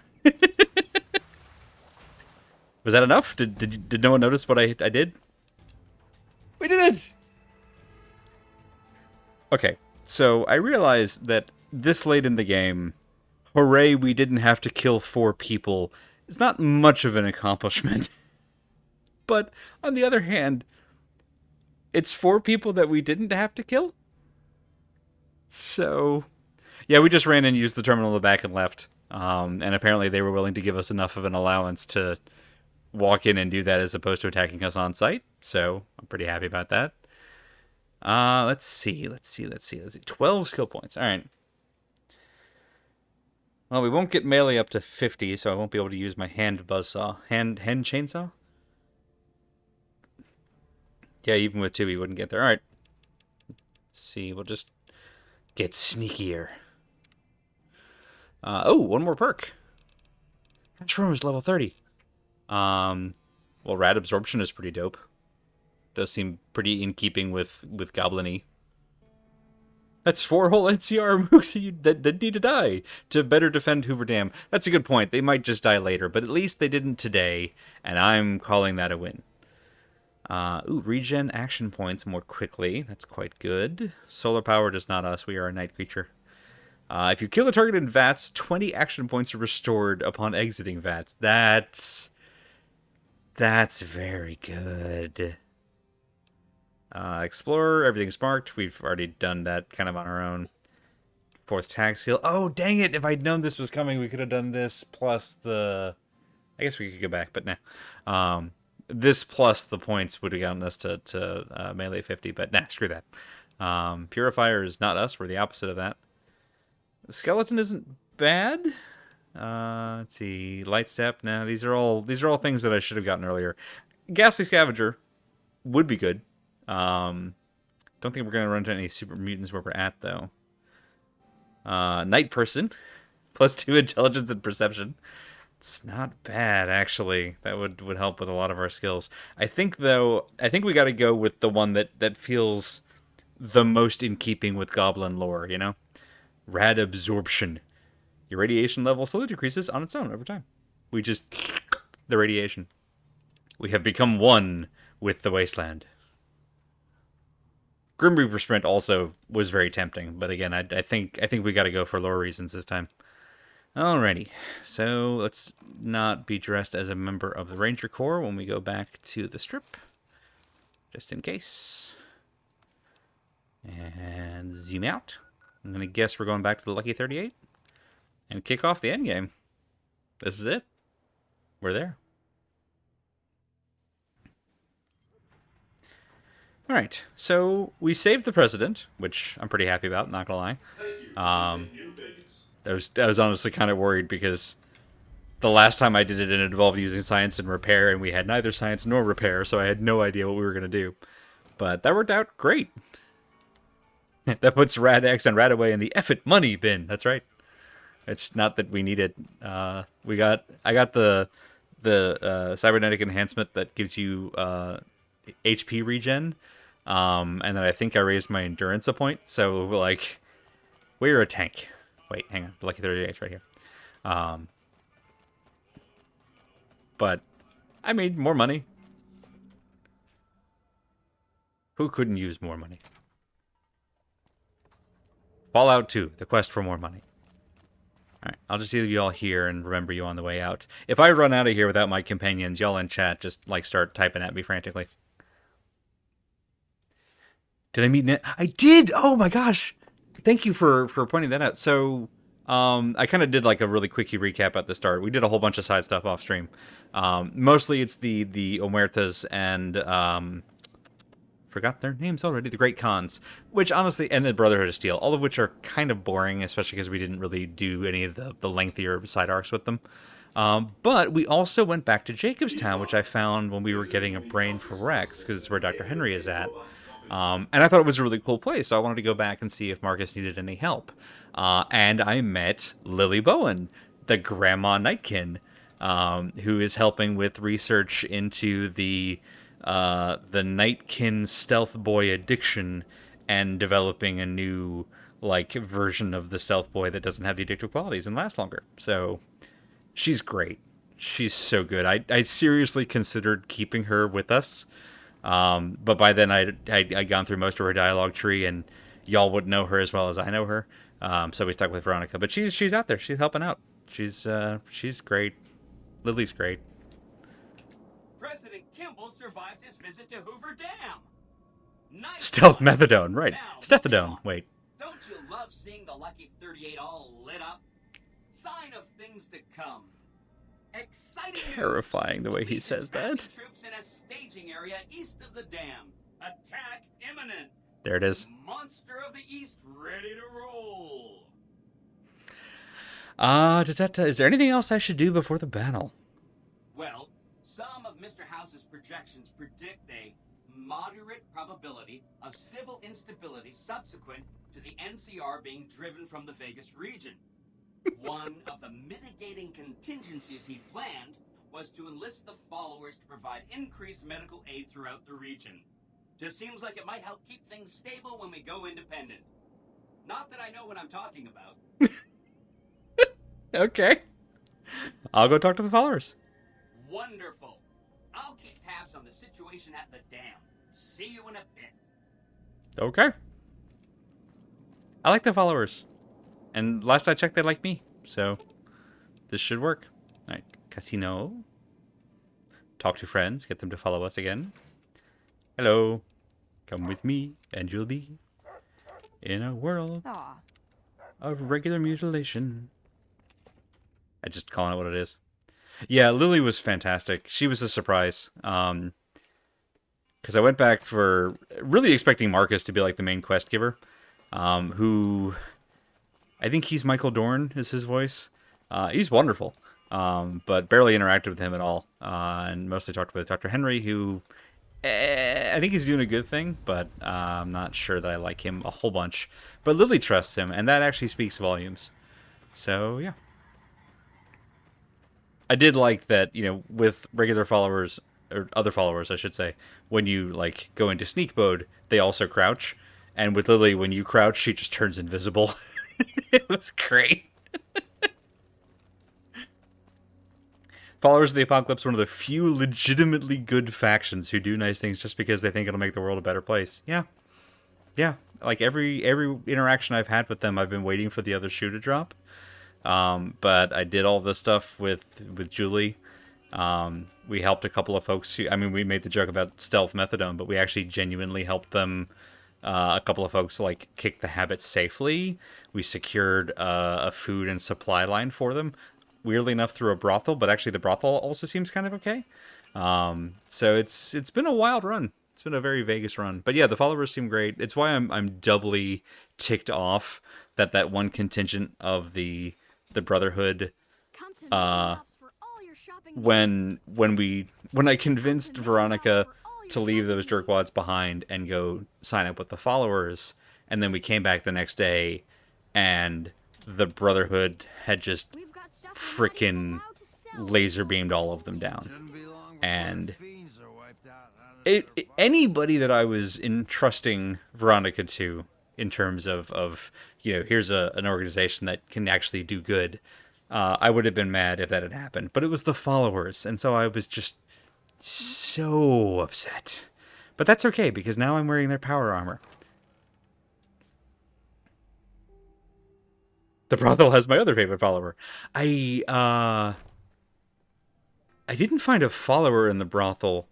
Was that enough? Did no one notice what I did? We did it! Okay, so I realized that this late in the game, hooray, we didn't have to kill 4 people, is not much of an accomplishment. But, on the other hand, it's 4 people that we didn't have to kill? So, yeah, we just ran and used the terminal in the back and left. And apparently they were willing to give us enough of an allowance to walk in and do that as opposed to attacking us on site. So I'm pretty happy about that. Let's see. 12 skill points. All right. Well, we won't get melee up to 50, so I won't be able to use my hand buzzsaw. Hand chainsaw? Yeah, even with 2, we wouldn't get there. All right. Let's see. We'll just get sneakier. Oh, one more perk. Control is level 30. Well, rad absorption is pretty dope. Does seem pretty in keeping with Goblin-y. That's 4 whole NCR mooks that need to die to better defend Hoover Dam. That's a good point. They might just die later, but at least they didn't today, and I'm calling that a win. Regen action points more quickly. That's quite good. Solar power does not us. We are a night creature. If you kill a target in VATS, 20 action points are restored upon exiting VATS. That's very good. Explorer, everything's marked. We've already done that kind of on our own. 4th tag skill. Oh, dang it. If I'd known this was coming, we could have done this plus the... I guess we could go back, but nah. This plus the points would have gotten us to melee 50, but nah, screw that. Purifier is not us. We're the opposite of that. Skeleton isn't bad. Let's see. Light step. Nah, these are all things that I should have gotten earlier. Ghastly Scavenger would be good. Don't think we're going to run into any super mutants where we're at, though. Night Person. +2 intelligence and perception. It's not bad, actually. That would help with a lot of our skills. I think we got to go with the one that feels the most in keeping with Goblin lore, you know? Rad Absorption. Your radiation level slowly decreases on its own over time. We just... the radiation. We have become one with the wasteland. Grim Reaper Sprint also was very tempting, but again, I think we got to go for lore reasons this time. Alrighty, so let's not be dressed as a member of the Ranger Corps when we go back to the strip, just in case. And zoom out. I'm going to guess we're going back to the Lucky 38 and kick off the endgame. This is it. We're there. Alright, so we saved the president, which I'm pretty happy about, not gonna lie. I was honestly kind of worried because the last time I did it involved using science and repair, and we had neither science nor repair, so I had no idea what we were going to do. But that worked out great. That puts Rad X and Rad Away in the F it money bin. That's right. It's not that we need it. I got the cybernetic enhancement that gives you HP regen, and then I think I raised my endurance a point. So like, we're a tank. Wait, hang on. Lucky 38 right here. But I made more money. Who couldn't use more money? Fallout 2, the quest for more money. Alright, I'll just leave you all here and remember you on the way out. If I run out of here without my companions, y'all in chat just like start typing at me frantically. Did I meet Ned? I did! Oh my gosh! Thank you for pointing that out. So, I kind of did like a really quickie recap at the start. We did a whole bunch of side stuff off stream. Mostly it's the Omertas and, forgot their names already, the Great Khans, which honestly, and the Brotherhood of Steel, all of which are kind of boring, especially because we didn't really do any of the lengthier side arcs with them. But we also went back to Jacobstown, which I found when we were getting a brain for Rex, because it's where Dr. Henry is at. And I thought it was a really cool place, so I wanted to go back and see if Marcus needed any help. And I met Lily Bowen, the Grandma Nightkin, who is helping with research into the Nightkin Stealth Boy addiction and developing a new like version of the Stealth Boy that doesn't have the addictive qualities and lasts longer. So she's great. She's so good. I seriously considered keeping her with us. But by then I'd gone through most of her dialogue tree, and y'all would know her as well as I know her. So we stuck with Veronica. But she's out there. She's helping out. She's great. Lily's great. President Kimball survived his visit to Hoover Dam. Nice. Stealth methadone, right? Now, Stephadone. Wait. Don't you love seeing the Lucky 38 all lit up? Sign of things to come. Exciting Terrifying news. the way he Legion's says that. massing troops in a staging area east of the dam. Attack imminent. There it is. Monster of the East ready to roll. Is there anything else I should do before the battle? Well, some of Mr. House's projections predict a moderate probability of civil instability subsequent to the NCR being driven from the Vegas region. One of the mitigating contingencies he planned was to enlist the followers to provide increased medical aid throughout the region. Just seems like it might help keep things stable when we go independent. Not that I know what I'm talking about. Okay. I'll go talk to the followers. Wonderful. I'll keep tabs on the situation at the dam. See you in a bit. Okay. I like the followers. And last I checked, they like me. So, this should work. Alright, casino. Talk to friends, get them to follow us again. Hello. Come with me, and you'll be in a world Aw. of regular mutilation. I just calling it what it is. Yeah, Lily was fantastic. She was a surprise. Because I went back for really expecting Marcus to be like the main quest giver. Who, I think he's Michael Dorn is his voice. He's wonderful. But barely interacted with him at all. And mostly talked with Dr. Henry, who I think he's doing a good thing, but I'm not sure that I like him a whole bunch. But Lily trusts him, and that actually speaks volumes. So, yeah. I did like that, you know, with regular followers, or other followers, I should say, when you, like, go into sneak mode, they also crouch. And with Lily, when you crouch, she just turns invisible. It was great. Followers of the Apocalypse, one of the few legitimately good factions who do nice things just because they think it'll make the world a better place. Yeah. Yeah. Like, every interaction I've had with them, I've been waiting for the other shoe to drop. But I did all this stuff with Julie. We helped a couple of folks who, I mean, we made the joke about stealth methadone, but we actually genuinely helped them, a couple of folks, like, kick the habit safely. We secured a food and supply line for them, weirdly enough through a brothel, but actually the brothel also seems kind of okay. So it's been a wild run. It's been a very Vegas run. But yeah, the followers seem great. It's why I'm doubly ticked off that one contingent of the Brotherhood, when I convinced Veronica to leave those jerkwads behind and go sign up with the followers, and then we came back the next day and the Brotherhood had just freaking laser beamed all of them down. And anybody that I was entrusting Veronica to, in terms of you know, here's an organization that can actually do good, I would have been mad if that had happened. But it was the followers, and so I was just so upset. But that's okay, because now I'm wearing their power armor. The brothel has my other favorite follower. I didn't find a follower in the brothel.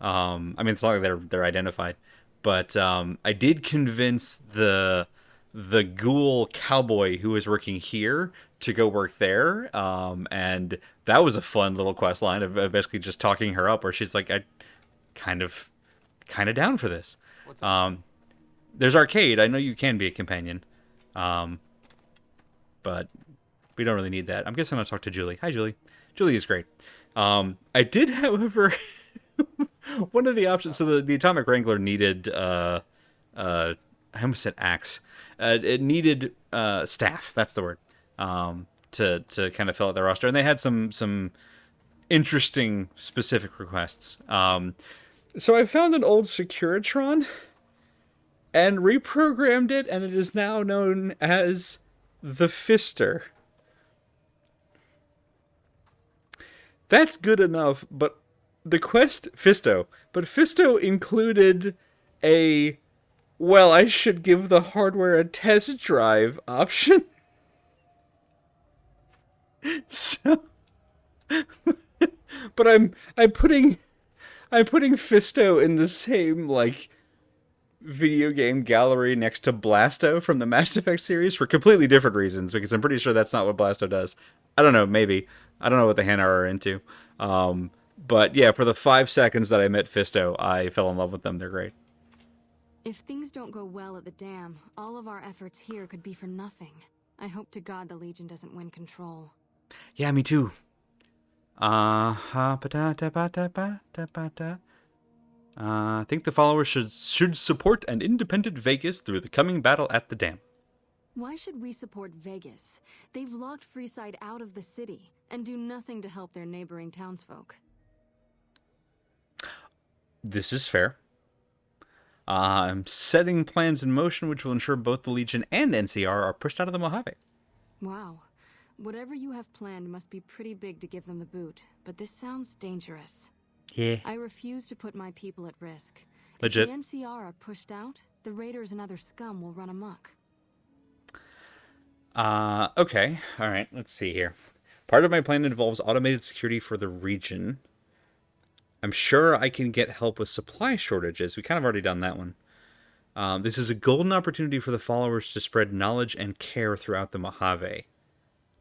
I mean, it's not like they're identified, but I did convince the ghoul cowboy who was working here to go work there, and that was a fun little quest line of basically just talking her up, where she's like, I kind of down for this. What's up? There's Arcade. I know you can be a companion, but we don't really need that. I'm guessing I'll talk to Julie. Hi, Julie. Julie is great. I did, however, one of the options. So the Atomic Wrangler needed, I almost said axe. It needed staff. That's the word. To kind of fill out their roster, and they had some interesting specific requests. So I found an old Securitron and reprogrammed it, and it is now known as the Fister. That's good enough, but the quest Fisto included a, well, I should give the hardware a test drive option. So, but I'm putting Fisto in the same, like, video game gallery next to Blasto from the Mass Effect series for completely different reasons, because I'm pretty sure that's not what Blasto does. I don't know, maybe. I don't know what the Hanar are into. But yeah, for the 5 seconds that I met Fisto, I fell in love with them. They're great. If things don't go well at the dam, all of our efforts here could be for nothing. I hope to God the Legion doesn't win control. Yeah, me too. I think the followers should support an independent Vegas through the coming battle at the dam. Why should we support Vegas? They've locked Freeside out of the city and do nothing to help their neighboring townsfolk. This is fair. I'm setting plans in motion which will ensure both the Legion and NCR are pushed out of the Mojave. Wow. Whatever you have planned must be pretty big to give them the boot, but this sounds dangerous. Yeah. I refuse to put my people at risk. Legit. If the NCR are pushed out, the Raiders and other scum will run amok. Okay. Alright, let's see here. Part of my plan involves automated security for the region. I'm sure I can get help with supply shortages. We kind of already done that one. This is a golden opportunity for the followers to spread knowledge and care throughout the Mojave.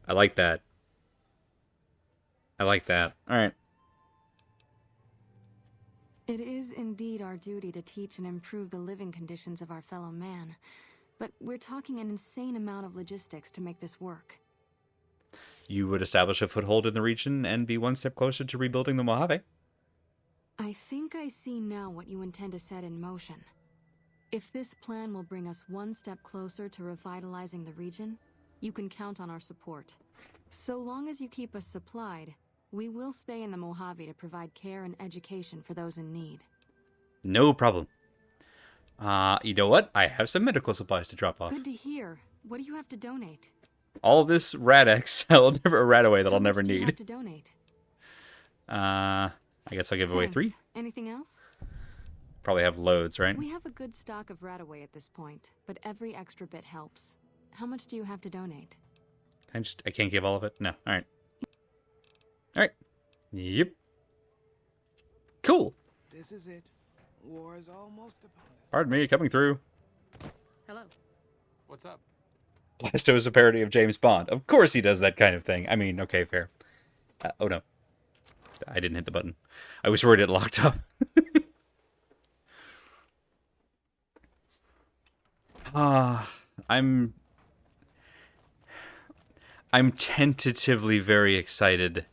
I like that. I like that. Alright. It is indeed our duty to teach and improve the living conditions of our fellow man, but we're talking an insane amount of logistics to make this work. You would establish a foothold in the region and be one step closer to rebuilding the Mojave. I think I see now what you intend to set in motion. If this plan will bring us one step closer to revitalizing the region, you can count on our support. So long as you keep us supplied, we will stay in the Mojave to provide care and education for those in need. No problem. You know what? I have some medical supplies to drop off. Good to hear. What do you have to donate? All this Rad-X, Radaway that How I'll never much do you need. have to donate? I guess I'll give away Thanks. 3. Anything else? Probably have loads, right? We have a good stock of Radaway at this point, but every extra bit helps. How much do you have to donate? I can't give all of it? No. Alright. Alright. Yep. Cool. This is it. War is almost upon us. Pardon me, coming through. Hello. What's up? Blasto is a parody of James Bond. Of course he does that kind of thing. I mean, okay, fair. Oh no. I didn't hit the button. I was worried it locked up. I'm tentatively very excited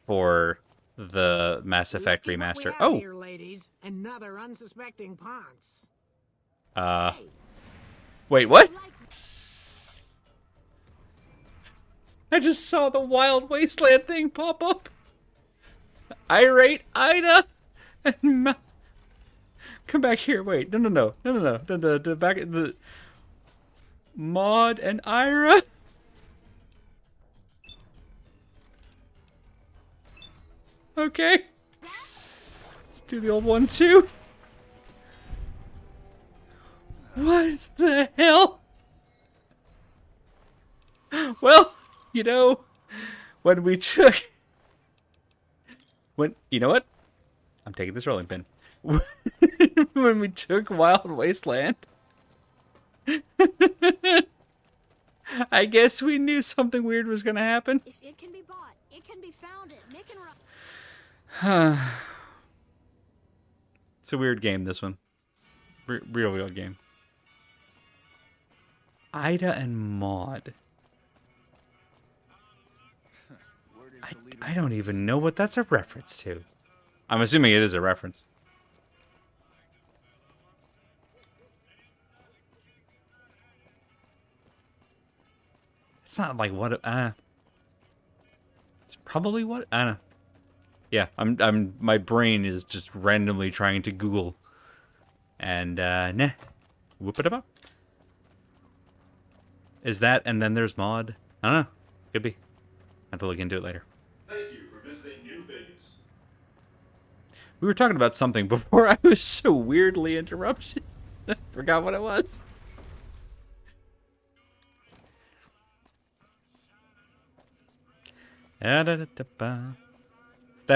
for the Mass Effect remaster. Oh, Here, ladies, another unsuspecting Ponce. wait, what? I just saw the Wild Wasteland thing pop up. Irate Ida and come back here. Wait, no. Back at the Maud and Ira. Okay. Let's do the old one too. What the hell? Well, you know, when you know what? I'm taking this rolling pin. When we took Wild Wasteland, I guess we knew something weird was gonna happen. If it can be bought, it can be founded. Make and run. It's a weird game, this one. Real weird game. Ida and Maud. I don't even know what that's a reference to. I'm assuming it is a reference. It's not like what it's probably what I don't know. Yeah, my brain is just randomly trying to Google. And nah. Whoop it up. Is that and then there's Maud? I don't know. Could be. I have to look into it later. Thank you for visiting New Vegas. We were talking about something before I was so weirdly interrupted. I forgot what it was. That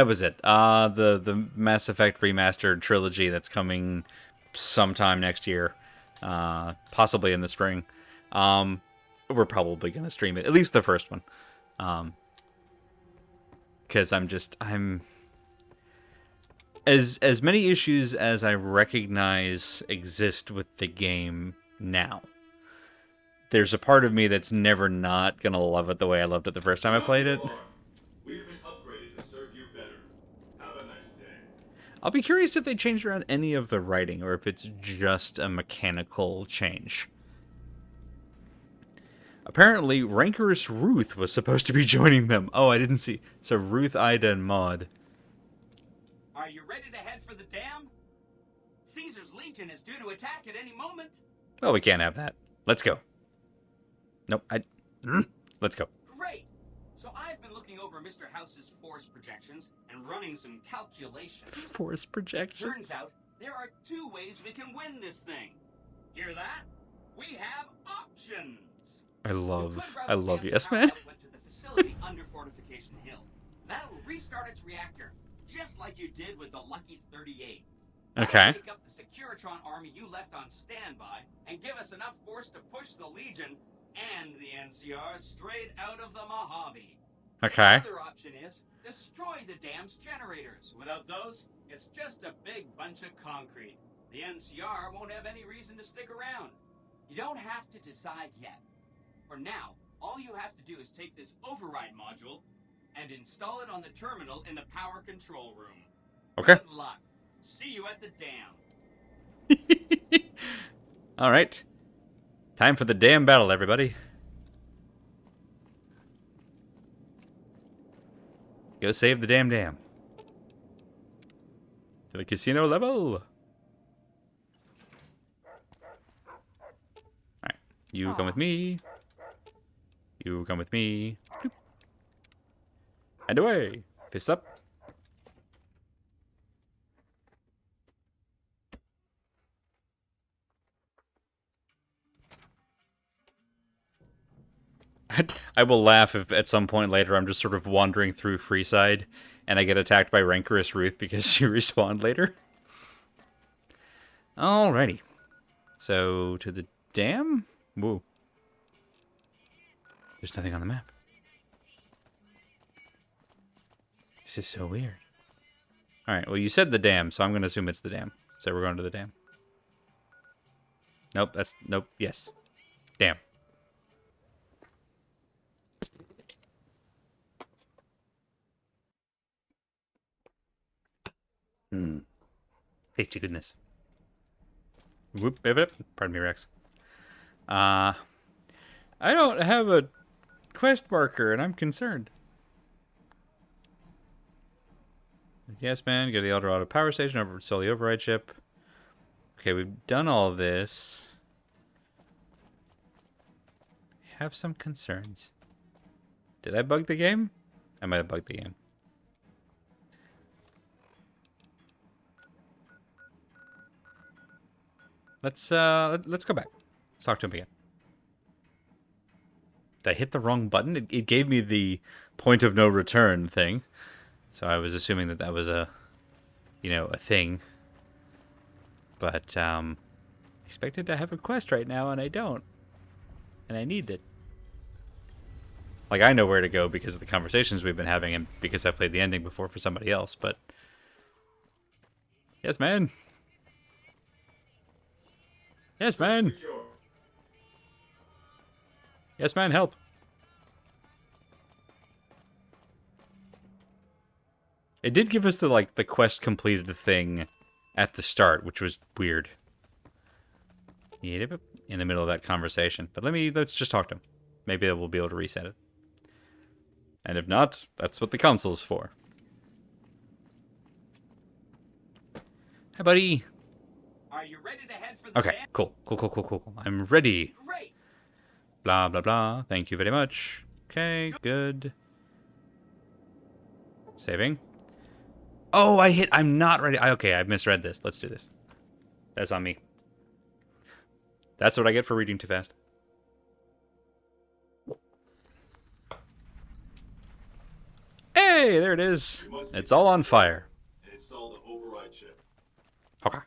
was it. The Mass Effect remastered trilogy that's coming sometime next year, possibly in the spring. We're probably gonna stream it, at least the first one, because I'm as many issues as I recognize exist with the game now. There's a part of me that's never not gonna love it the way I loved it the first time I played it. We've been upgraded to serve you better. Have a nice day. I'll be curious if they changed around any of the writing or if it's just a mechanical change. Apparently, Rancorous Ruth was supposed to be joining them. Oh, I didn't see. So Ruth, Ida, and Maud. Are you ready to head for the dam? Caesar's Legion is due to attack at any moment. Well, we can't have that. Let's go. Nope, let's go. Great. So I've been looking over Mr. House's force projections and running some calculations. Force projections? Turns out there are 2 ways we can win this thing. Hear that? We have options. I love Yes Man. To the facility under Fortification Hill. That'll restart its reactor, just like you did with the Lucky 38. Okay. Take up the Securitron army you left on standby and give us enough force to push the Legion and the NCR straight out of the Mojave. Okay. The other option is destroy the dam's generators. Without those, it's just a big bunch of concrete. The NCR won't have any reason to stick around. You don't have to decide yet. For now, all you have to do is take this override module and install it on the terminal in the power control room. Okay. Good luck. See you at the dam. All right. Time for the damn battle, everybody. Go save the damn dam. To the casino level. Alright. You come with me. You come with me. Doop. And away. Fist up. I will laugh if at some point later I'm just sort of wandering through Freeside and I get attacked by Rancorous Ruth because she respawned later. Alrighty. So, to the dam? Whoa. There's nothing on the map. This is so weird. Alright, well you said the dam, so I'm going to assume it's the dam. So we're going to the dam. Nope, nope, yes. Dam. Tasty goodness. Whoop, bip, bip. Pardon me, Rex. I don't have a quest marker, and I'm concerned. Yes, man. Go to the El Dorado power station over to Sully override ship. Okay, we've done all this. I have some concerns. Did I bug the game? I might have bugged the game. Let's go back. Let's talk to him again. Did I hit the wrong button? It gave me the point of no return thing. So I was assuming that that was a thing. But, I expected to have a quest right now, and I don't. And I need it. Like, I know where to go because of the conversations we've been having and because I played the ending before for somebody else, but... Yes, man. Yes, man. Yes, man, help. It did give us the quest completed thing at the start, which was weird. In the middle of that conversation. But let's just talk to him. Maybe we'll be able to reset it. And if not, that's what the console's for. Hi, buddy. Are you ready to head for the Okay, dam? cool. I'm ready. Great. Blah, blah, blah. Thank you very much. Okay, good. Saving. Oh, I'm not ready. Okay, I misread this. Let's do this. That's on me. That's what I get for reading too fast. Hey, there it is. It's all on fire. And install the override chip. Okay.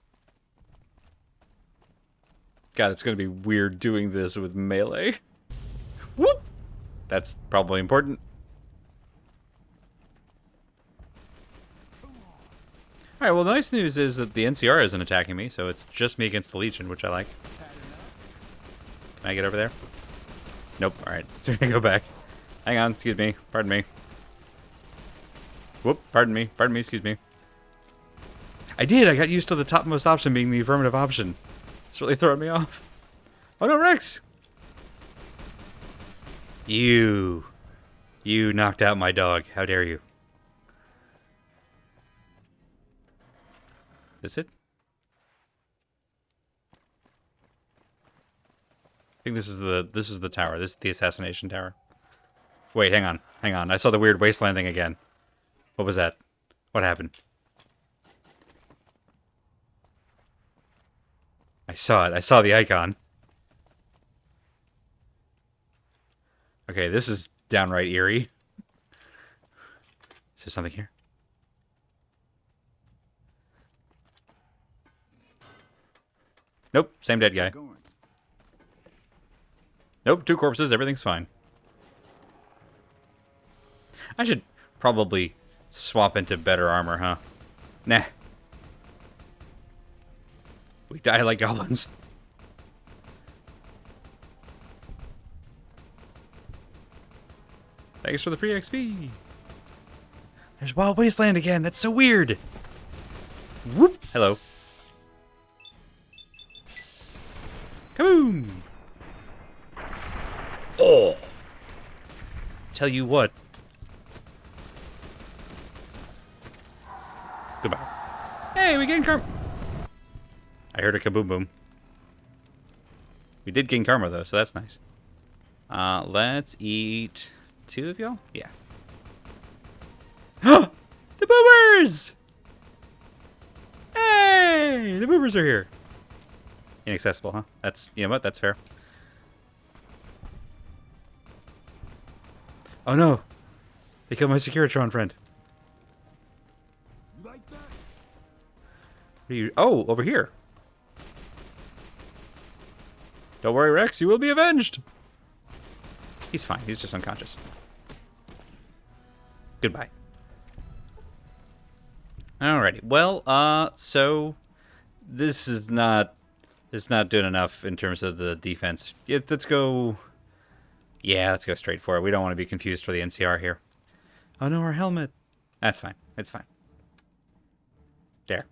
God, it's going to be weird doing this with melee. Whoop! That's probably important. Alright, well, the nice news is that the NCR isn't attacking me, so it's just me against the Legion, which I like. Can I get over there? Nope, alright. So we're gonna go back. Hang on, excuse me. Pardon me. Whoop, pardon me, excuse me. I got used to the topmost option being the affirmative option. It's really throwing me off. Oh no, Rex! You knocked out my dog. How dare you? Is this it? think this is the tower. This is the assassination tower. Wait, hang on. Hang on. I saw the weird wasteland thing again. What was that? What happened? I saw it. I saw the icon. Okay, this is downright eerie. Is there something here? Nope, same dead guy. Nope, 2 corpses, everything's fine. I should probably swap into better armor, huh? Nah. We die like goblins. Thanks for the free XP. There's Wild Wasteland again. That's so weird. Whoop. Hello. Kaboom. Oh. Tell you what. Goodbye. Hey, we gained karma. I heard a kaboom boom. We did gain karma though, so that's nice. Let's eat 2 of y'all? Yeah. The boomers! Hey! The boomers are here. Inaccessible, huh? That's, you know what? That's fair. Oh no! They killed my Securitron friend. You like that? What are you? Oh, over here. Don't worry, Rex. You will be avenged. He's fine. He's just unconscious. Goodbye. Alrighty. Well, so this is not doing enough in terms of the defense. Let's go. Yeah, let's go straight for it. We don't want to be confused for the NCR here. Oh no, our helmet. That's fine. It's fine. There.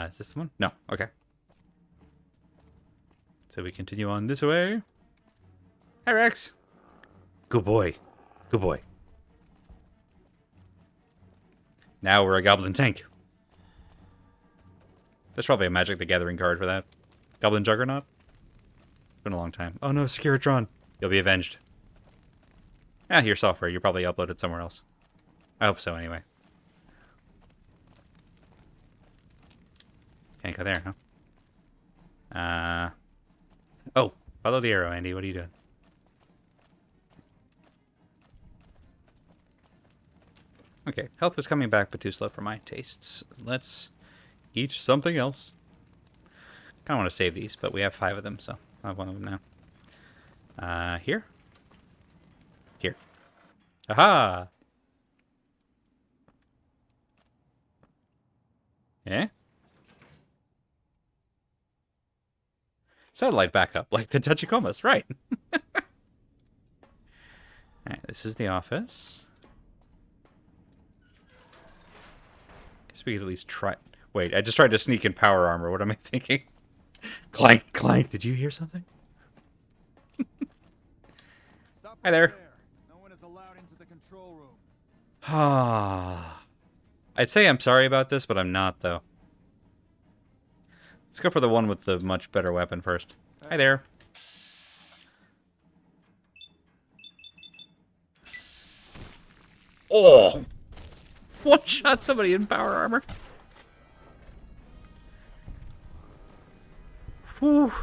Is this the one? No. Okay. So we continue on this way. Hi, Rex. Good boy. Good boy. Now we're a Goblin tank. There's probably a Magic the Gathering card for that. Goblin Juggernaut? It's been a long time. Oh no, Securitron. You'll be avenged. Ah, your software. You probably uploaded somewhere else. I hope so, anyway. Can't go there, huh? Oh, follow the arrow, Andy. What are you doing? Okay, health is coming back, but too slow for my tastes. Let's eat something else. Kind of want to save these, but we have 5 of them, so I have 1 of them now. Here? Here. Aha! Yeah? Satellite backup, like the Tachikomas, right. Alright, this is the office. Guess we could at least try... Wait, I just tried to sneak in power armor. What am I thinking? Clank, clank. Did you hear something? Hi there. No one is allowed into the control room. I'd say I'm sorry about this, but I'm not, though. Let's go for the one with the much better weapon first. Hi there. Oh! One shot somebody in power armor. Whew.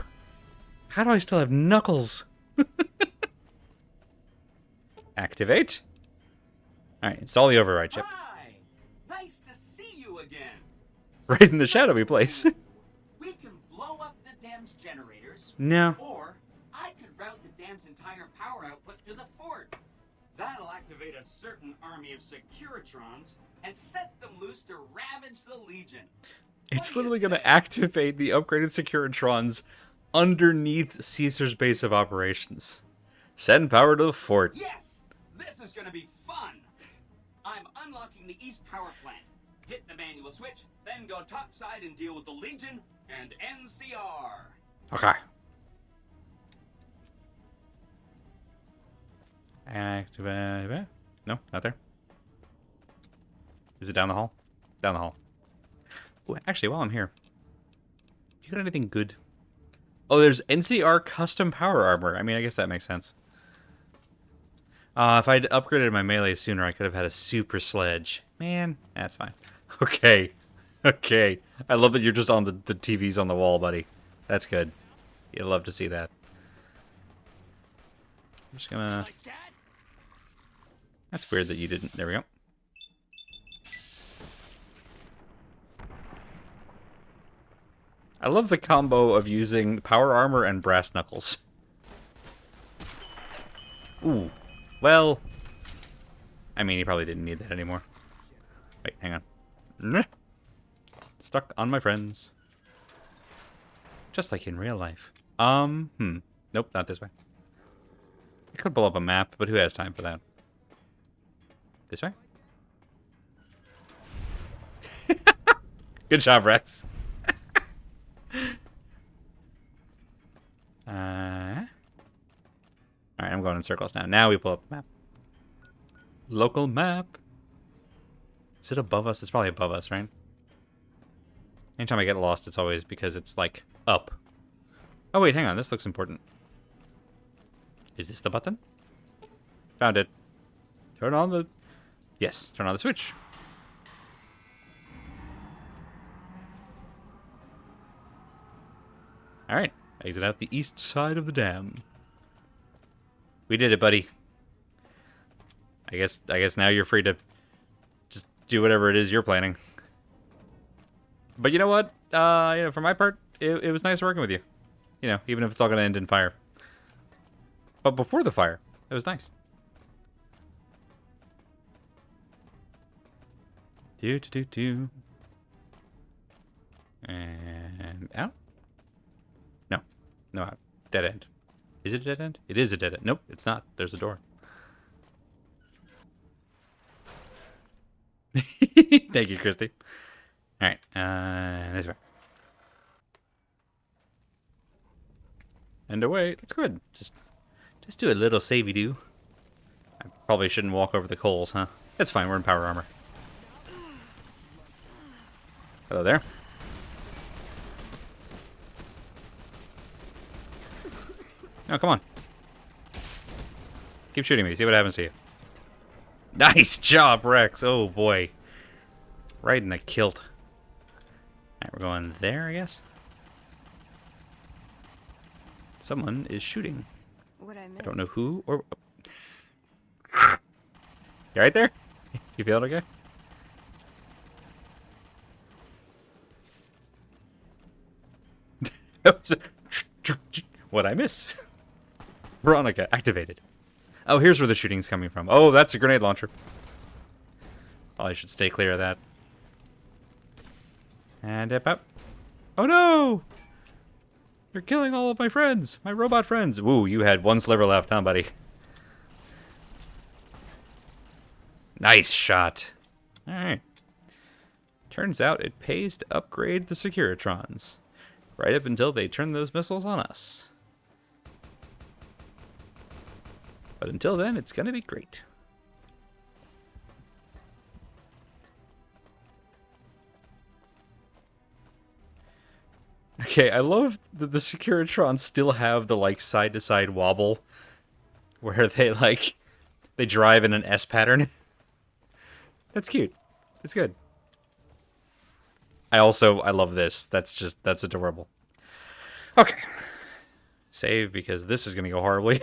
How do I still have knuckles? Activate. Alright, install the override chip. Hi! Nice to see you again. Right in the shadowy place. We can blow up the dam's generators. No. Or I could route the dam's entire power output to the fort. That'll activate a certain army of Securitrons and set them loose to ravage the Legion. It's literally going to activate the upgraded Securitrons underneath Caesar's base of operations. Send power to the fort. Yes! This is gonna be fun! I'm unlocking the East Power Plant. Hit the manual switch, then go topside and deal with the Legion and NCR. Okay. Activate. No, not there. Is it down the hall? Down the hall. Ooh, actually, while I'm here, you got anything good? Oh, there's NCR custom power armor. I mean, I guess that makes sense. If I'd upgraded my melee sooner, I could have had a super sledge. Man, that's fine. Okay. Okay. I love that you're just on the TVs on the wall, buddy. That's good. You'd love to see that. I'm just gonna... That's weird that you didn't... There we go. I love the combo of using power armor and brass knuckles. Ooh. Well... I mean, he probably didn't need that anymore. Wait, hang on. Stuck on my friends. Just like in real life. Nope, not this way. I could pull up a map, but who has time for that? This way? Good job, Rex. Alright, I'm going in circles now. Now we pull up the map. Local map. Is it above us? It's probably above us, right? Anytime I get lost, it's always because it's, like, up. Oh, wait, hang on. This looks important. Is this the button? Found it. Turn on the... Yes, turn on the switch. Alright, exit out the east side of the dam. We did it, buddy. I guess now you're free to just do whatever it is you're planning. But you know what? You know, for my part, it was nice working with you. You know, even if it's all gonna end in fire. But before the fire, it was nice. Do. And out? No. No out. Dead end. Is it a dead end? It is a dead end. Nope, it's not. There's a door. Thank you, Christy. Alright, this way. And away. That's good. Just do a little savey-do. I probably shouldn't walk over the coals, huh? That's fine, we're in power armor. Hello there. Oh, come on. Keep shooting me, see what happens to you. Nice job, Rex! Oh, boy. Right in the kilt. Alright, we're going there, I guess. Someone is shooting. I don't know who or... You right there? You feeling okay? What'd I miss? Veronica, activated. Oh, here's where the shooting's coming from. Oh, that's a grenade launcher. Probably should stay clear of that. And up. Oh no! You're killing all of my friends! My robot friends! Woo, you had one sliver left, huh, buddy? Nice shot. Alright. Turns out it pays to upgrade the Securitrons. Right up until they turn those missiles on us. But until then, it's gonna be great. Okay, I love that the Securitrons still have the, like, side-to-side wobble. Where they, like, they drive in an S pattern. That's cute. It's good. I love this. That's adorable. Okay. Save, because this is gonna go horribly.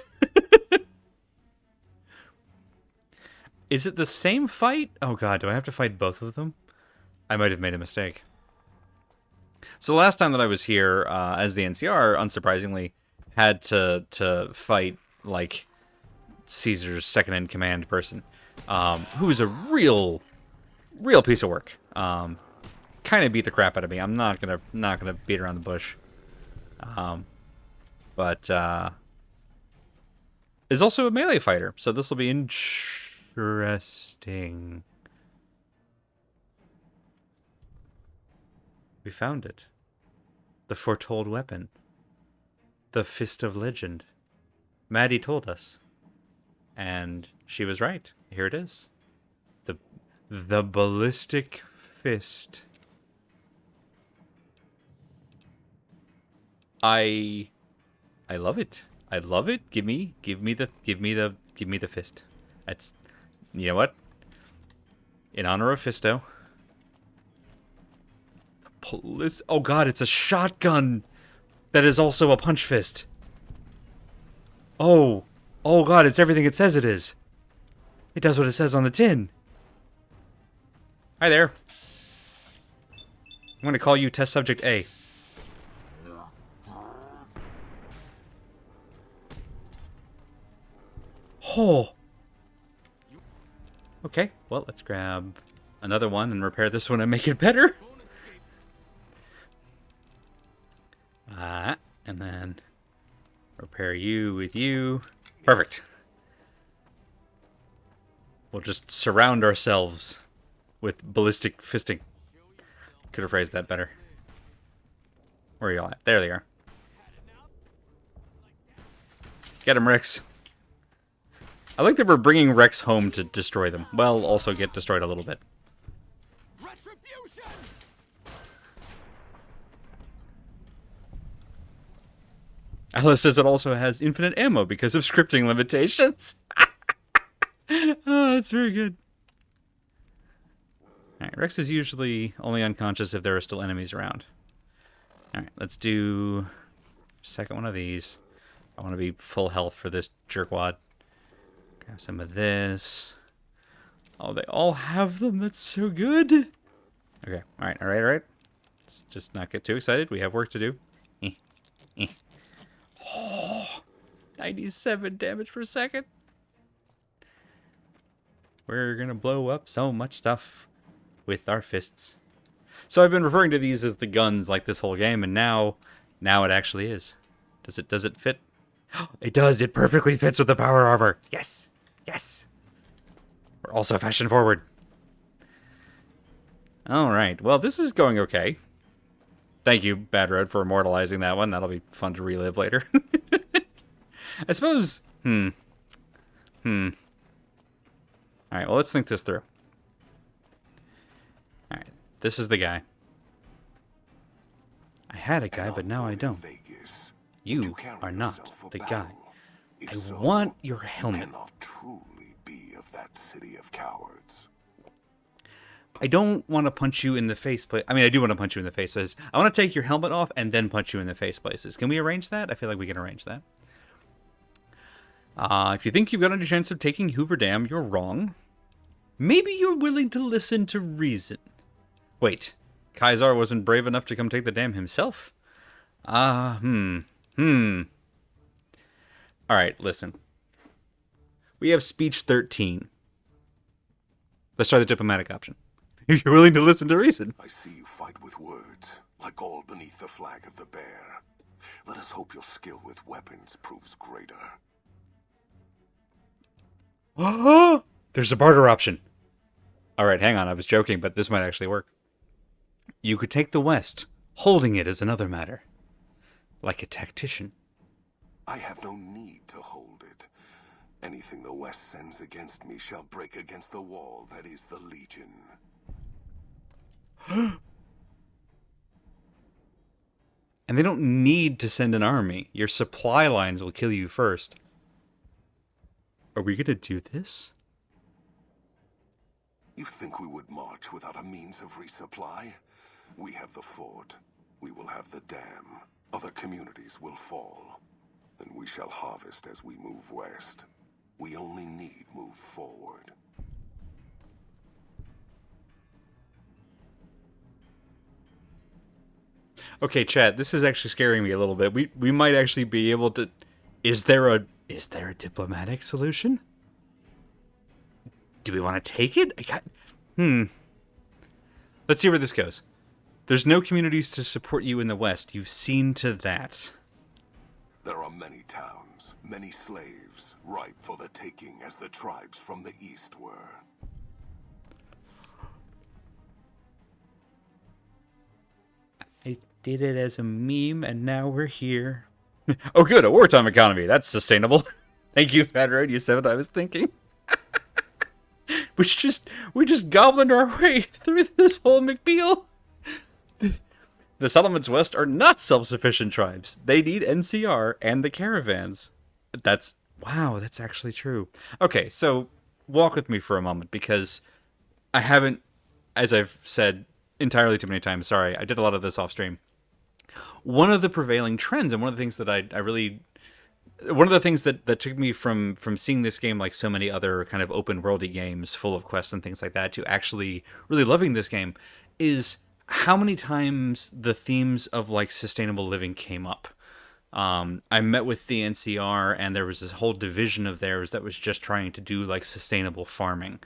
Is it the same fight? Oh god, do I have to fight both of them? I might have made a mistake. So the last time that I was here as the NCR, unsurprisingly, had to fight, like, Caesar's second-in-command person, who is a real piece of work. Kind of beat the crap out of me. I'm not gonna beat around the bush. But is also a melee fighter, so this will be interesting. We found it. The foretold weapon. The Fist of Legend. Maddie told us. And she was right. Here it is. The Ballistic Fist. I I love it. I love it. Give me the fist. That's, you know what? In honor of Fisto. Oh god, it's a shotgun that is also a punch fist. Oh god, it's everything it says it is. It does what it says on the tin. Hi there. I'm gonna call you test subject A. Oh. Okay, well, let's grab another one and repair this one and make it better. And then repair you with you. Perfect. We'll just surround ourselves with ballistic fisting. Could have phrased that better. Where are y'all at? There they are. Get him, Rex. I like that we're bringing Rex home to destroy them. Well, also get destroyed a little bit. Alice says it also has infinite ammo because of scripting limitations. Oh, that's very good. Alright, Rex is usually only unconscious if there are still enemies around. Alright, let's do second one of these. I want to be full health for this jerkwad. Grab some of this. Oh, they all have them. That's so good. Okay, alright. Let's just not get too excited. We have work to do. Oh, 97 damage per second. We're gonna blow up so much stuff with our fists. So I've been referring to these as the guns like this whole game, and now it actually is. Does it fit? It does. It perfectly fits with the power armor. Yes. Yes. We're also fashion forward. All right. Well, this is going okay. Thank you, Bad Road, for immortalizing that one. That'll be fun to relive later. I suppose... All right, well, let's think this through. All right, this is the guy. I had a guy, but now I don't. You are not the guy. I want your helmet. Cannot truly be of that city of cowards. I don't want to punch you in the face. I mean, I do want to punch you in the face places. I want to take your helmet off and then punch you in the face places. Can we arrange that? I feel like we can arrange that. If you think you've got any chance of taking Hoover Dam, you're wrong. Maybe you're willing to listen to reason. Wait, Caesar wasn't brave enough to come take the dam himself? Alright, listen. We have speech 13. Let's try the diplomatic option. If you're willing to listen to reason. I see you fight with words, like all beneath the flag of the bear. Let us hope your skill with weapons proves greater. There's a barter option. Alright, hang on, I was joking, but this might actually work. You could take the West. Holding it is another matter. Like a tactician. I have no need to hold it. Anything the West sends against me shall break against the wall that is the Legion. And they don't need to send an army. Your supply lines will kill you first. Are we gonna do this? You think we would march without a means of resupply? We have the fort. We will have the dam. Other communities will fall. And we shall harvest as we move west. We only need move forward. Okay, chat, this is actually scaring me a little bit. We might actually be able to... Is there a diplomatic solution? Do we want to take it? Let's see where this goes. There's no communities to support you in the West. You've seen to that. There are many towns, many slaves, ripe for the taking as the tribes from the East were. I did it as a meme, and now we're here. Oh, good, a wartime economy. That's sustainable. Thank you, Bad Road. You said what I was thinking. We're just gobbling our way through this whole McBeal. The settlements west are not self-sufficient tribes. They need NCR and the caravans. Wow, that's actually true. Okay, so walk with me for a moment, because I haven't, as I've said entirely too many times, sorry, I did a lot of this off stream. One of the prevailing trends, and one of the things that one of the things that took me from seeing this game like so many other kind of open worldy games full of quests and things like that to actually really loving this game is how many times the themes of like sustainable living came up. I met with the NCR, and there was this whole division of theirs that was just trying to do like sustainable farming.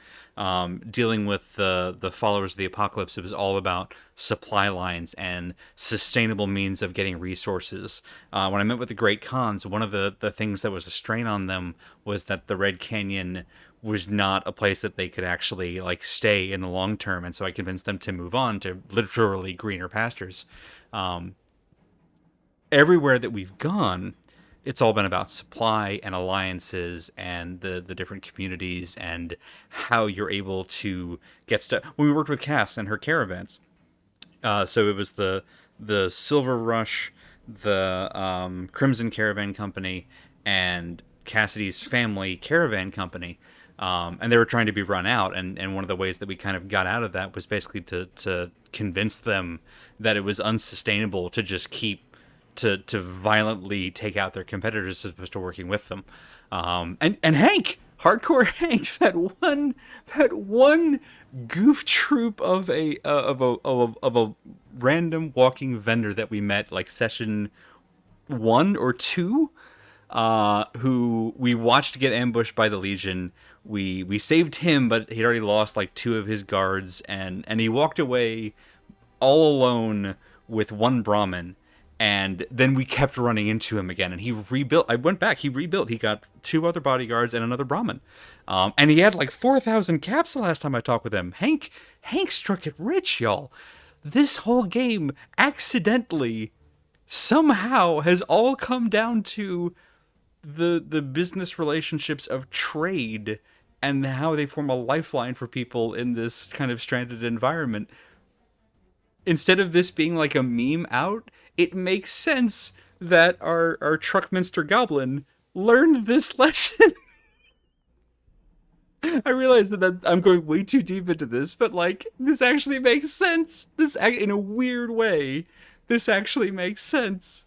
Dealing with the followers of the apocalypse, it was all about supply lines and sustainable means of getting resources. When I met with the Great Khans, one of the things that was a strain on them was that the Red Canyon was not a place that they could actually like stay in the long term, and so I convinced them to move on to literally greener pastures. Everywhere that we've gone, it's all been about supply and alliances and the different communities and how you're able to get stuff. When we worked with Cass and her caravans, so it was the Silver Rush, the Crimson Caravan Company, and Cassidy's family caravan company, and they were trying to be run out. And one of the ways that we kind of got out of that was basically to convince them that it was unsustainable to just keep to violently take out their competitors as opposed to working with them. And Hank, hardcore Hank, that one goof troop of a random walking vendor that we met like session 1 or 2, who we watched get ambushed by the Legion. We saved him, but he'd already lost like 2 of his guards, and he walked away all alone with 1 Brahmin. And then we kept running into him again, and he rebuilt. I went back, he rebuilt. He got 2 other bodyguards and another Brahmin. And he had like 4,000 caps the last time I talked with him. Hank struck it rich, y'all. This whole game accidentally, somehow, has all come down to the business relationships of trade and how they form a lifeline for people in this kind of stranded environment. Instead of this being like a meme out, it makes sense that our Truckminster Goblin learned this lesson. I realize that I'm going way too deep into this, but like, this actually makes sense. In a weird way, this actually makes sense.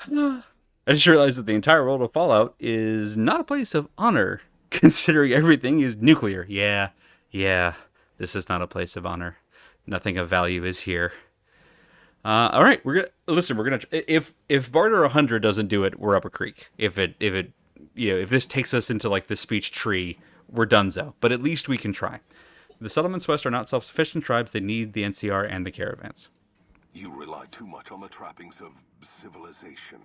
I just realized that the entire world of Fallout is not a place of honor, considering everything is nuclear. Yeah, this is not a place of honor. Nothing of value is here. All right, we're gonna if Barter 100 doesn't do it, we're up a creek. If this takes us into like the speech tree, we're donezo. But at least we can try. The settlements west are not self-sufficient tribes. They need the NCR and the caravans. You rely too much on the trappings of civilization.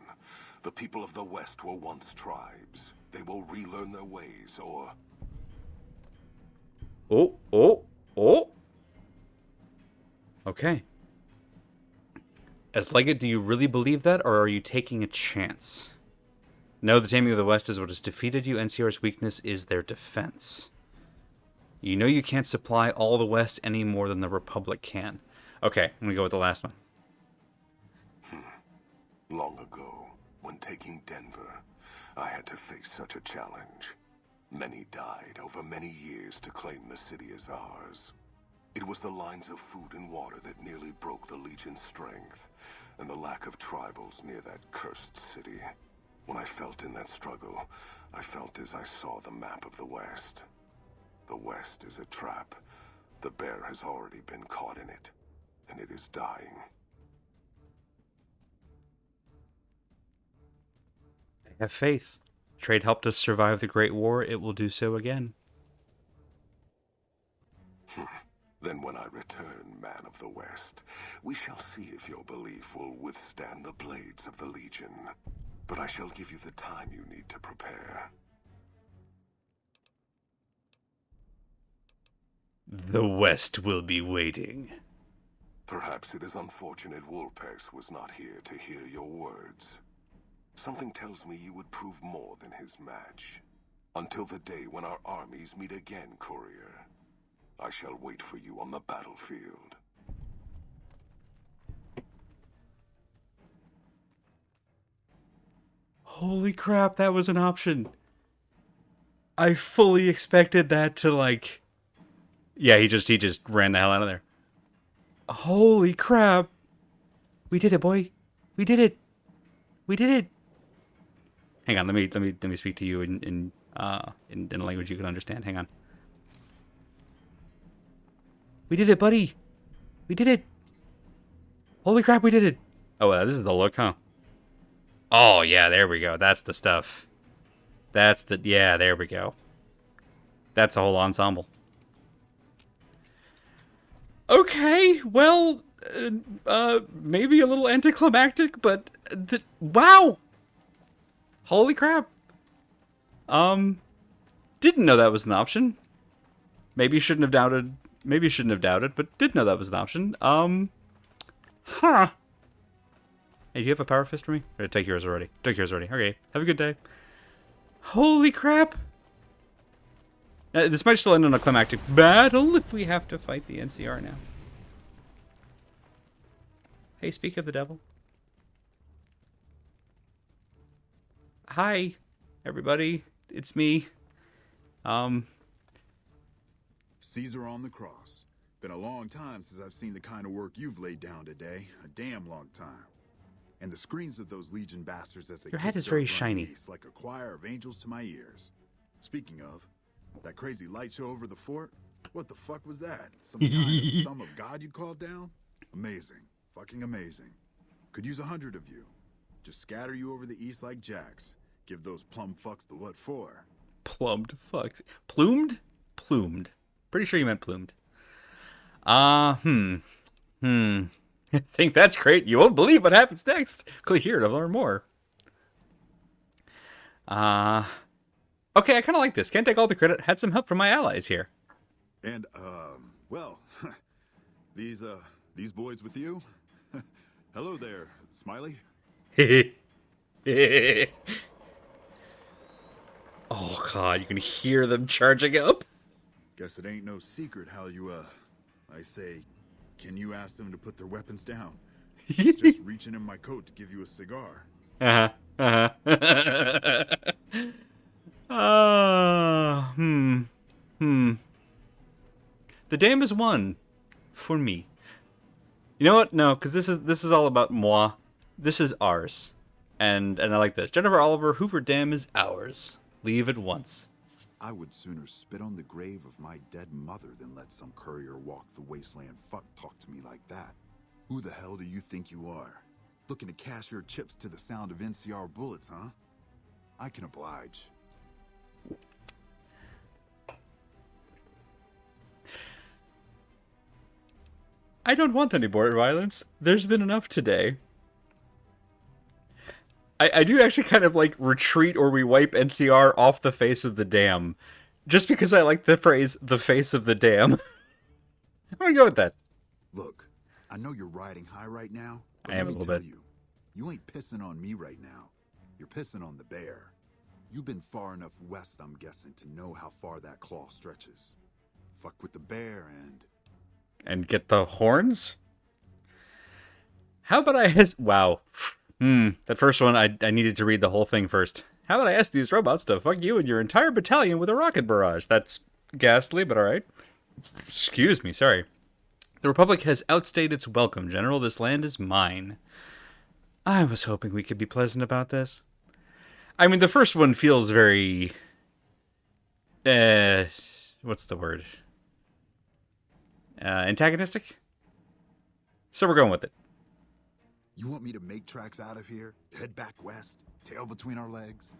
The people of the West were once tribes. They will relearn their ways, or... Oh. Okay. As Leggett, do you really believe that, or are you taking a chance? No, the Taming of the West is what has defeated you. NCR's weakness is their defense. You know you can't supply all the West any more than the Republic can. Okay, I'm gonna go with the last one. Long ago, when taking Denver, I had to face such a challenge. Many died over many years to claim the city as ours. It was the lines of food and water that nearly broke the Legion's strength, and the lack of tribals near that cursed city. When I felt in that struggle, I felt as I saw the map of the West. The West is a trap. The bear has already been caught in it, and it is dying. Have faith. Trade helped us survive the Great War. It will do so again. Then when I return, man of the West, we shall see if your belief will withstand the blades of the Legion. But I shall give you the time you need to prepare. The West will be waiting. Perhaps it is unfortunate Wolpex was not here to hear your words. Something tells me you would prove more than his match. Until the day when our armies meet again, Courier. I shall wait for you on the battlefield. Holy crap, that was an option. I fully expected that to, like... Yeah, he just ran the hell out of there. Holy crap. We did it, boy. We did it. We did it. Hang on, let me speak to you in a language you can understand. Hang on. We did it, buddy. We did it. Holy crap, we did it. Oh, this is the look, huh? Oh, yeah, there we go. That's the stuff. That's the... Yeah, there we go. That's a whole ensemble. Okay, well, maybe a little anticlimactic, but... wow! Holy crap. Didn't know that was an option. Maybe shouldn't have doubted... Maybe shouldn't have doubted, but did know that was an option. Huh. Hey, do you have a power fist for me? Or did I take yours already? Took yours already. Okay, have a good day. Holy crap. This might still end in a climactic battle if we have to fight the NCR now. Hey, speak of the devil. Hi, everybody. It's me. Caesar on the cross. Been a long time since I've seen the kind of work you've laid down today. A damn long time. And the screams of those Legion bastards as they Your head kick is very dirt run shiny. east like a choir of angels to my ears. Speaking of, that crazy light show over the fort? What the fuck was that? Some kind of thumb of God you called down? Amazing. Fucking amazing. Could use 100 of you. Just scatter you over the east like jacks. Give those plum fucks the what for. Plumbed fucks. Plumed? Plumed. Pretty sure you meant plumed. I think that's great. You won't believe what happens next. Click here to learn more. Okay, I kind of like this. Can't take all the credit. Had some help from my allies here. And, well, these boys with you? Hello there, Smiley. Oh, God, you can hear them charging up. Guess it ain't no secret how you, I say, can you ask them to put their weapons down? It's just reaching in my coat to give you a cigar. The dam is won. For me. You know what? No, because this is all about moi. This is ours. And I like this. Jennifer Oliver, Hoover Dam is ours. Leave at once. I would sooner spit on the grave of my dead mother than let some courier walk the wasteland fuck talk to me like that. Who the hell do you think you are? Looking to cash your chips to the sound of NCR bullets, huh? I can oblige. I don't want any more violence. There's been enough today. I do actually kind of like retreat or we wipe NCR off the face of the dam. Just because I like the phrase, the face of the dam. I'm gonna go with that. Look, I know you're riding high right now, but I am let a me little tell bit. you ain't pissing on me right now. You're pissing on the bear. You've been far enough west, I'm guessing, to know how far that claw stretches. Fuck with the bear And get the horns? How about I wow. That first one, I needed to read the whole thing first. How about I ask these robots to fuck you and your entire battalion with a rocket barrage? That's ghastly, but alright. Excuse me, sorry. The Republic has outstayed its welcome, General. This land is mine. I was hoping we could be pleasant about this. I mean, the first one feels very... what's the word? Antagonistic? So we're going with it. You want me to make tracks out of here? Head back west? Tail between our legs?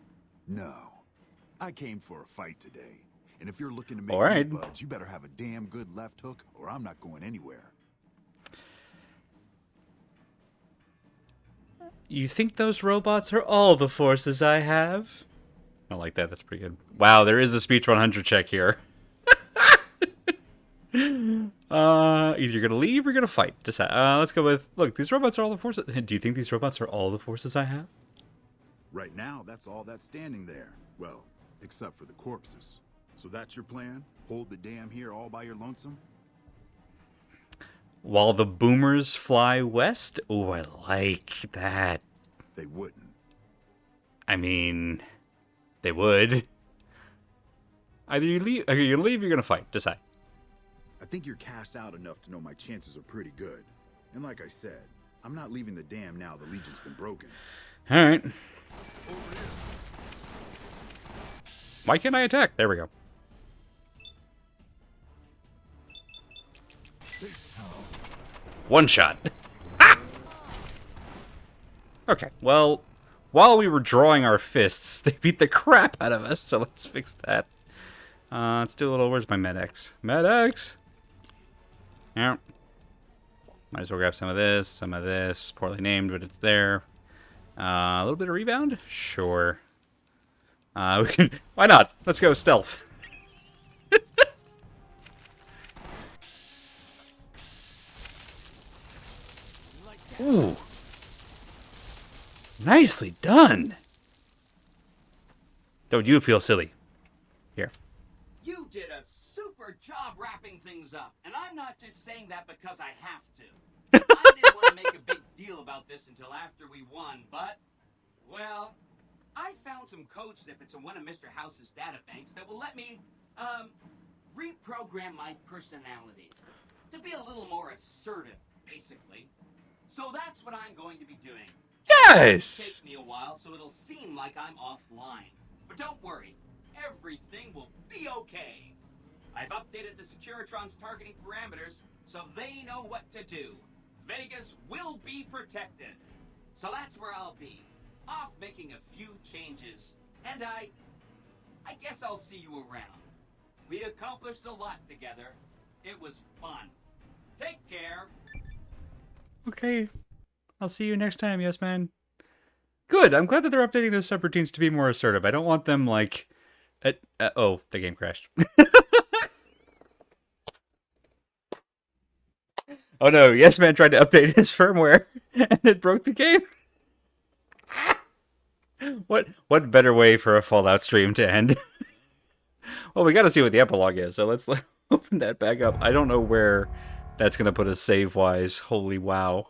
No. I came for a fight today. And if you're looking to make me budge, you better have a damn good left hook or I'm not going anywhere. You think those robots are all the forces I have? I like that. That's pretty good. Wow, there is a speech 100 check here. Either you're gonna leave or you're gonna fight. Decide. Let's go with. Look, these robots are all the forces. Do you think these robots are all the forces I have? Right now, that's all that's standing there. Well, except for the corpses. So that's your plan? Hold the dam here all by your lonesome? While the boomers fly west? Oh, I like that. They wouldn't. I mean, they would. Either you leave, or you're gonna leave, or you're gonna fight. Decide. I think you're cast out enough to know my chances are pretty good. And like I said, I'm not leaving the dam now the Legion's been broken. All right. Why can't I attack? There we go. One shot. Okay, well, while we were drawing our fists, they beat the crap out of us, so let's fix that. Let's do a little, where's my Med-X? Med-X! Yeah. Might as well grab some of this. Poorly named, but it's there. A little bit of rebound? Sure. We can, why not? Let's go stealth. Ooh. Nicely done. Don't you feel silly. Here. You did a super job wrapping things up, and I'm not just saying that because I have to. I didn't want to make a big deal about this until after we won, but, well, I found some code snippets in one of Mr. House's databanks that will let me, reprogram my personality to be a little more assertive, basically. So that's what I'm going to be doing. Yes! It'll take me a while, so it'll seem like I'm offline. But don't worry, everything will be okay. I've updated the Securitron's targeting parameters, so they know what to do. Vegas will be protected. So that's where I'll be, off making a few changes. And I guess I'll see you around. We accomplished a lot together. It was fun. Take care. Okay. I'll see you next time, yes, man. Good. I'm glad that they're updating those subroutines to be more assertive. I don't want them like... oh, the game crashed. Oh no, Yes Man tried to update his firmware and it broke the game. What better way for a Fallout stream to end? Well, we gotta see what the epilogue is, so let's open that back up. I don't know where that's gonna put us save-wise. Holy wow.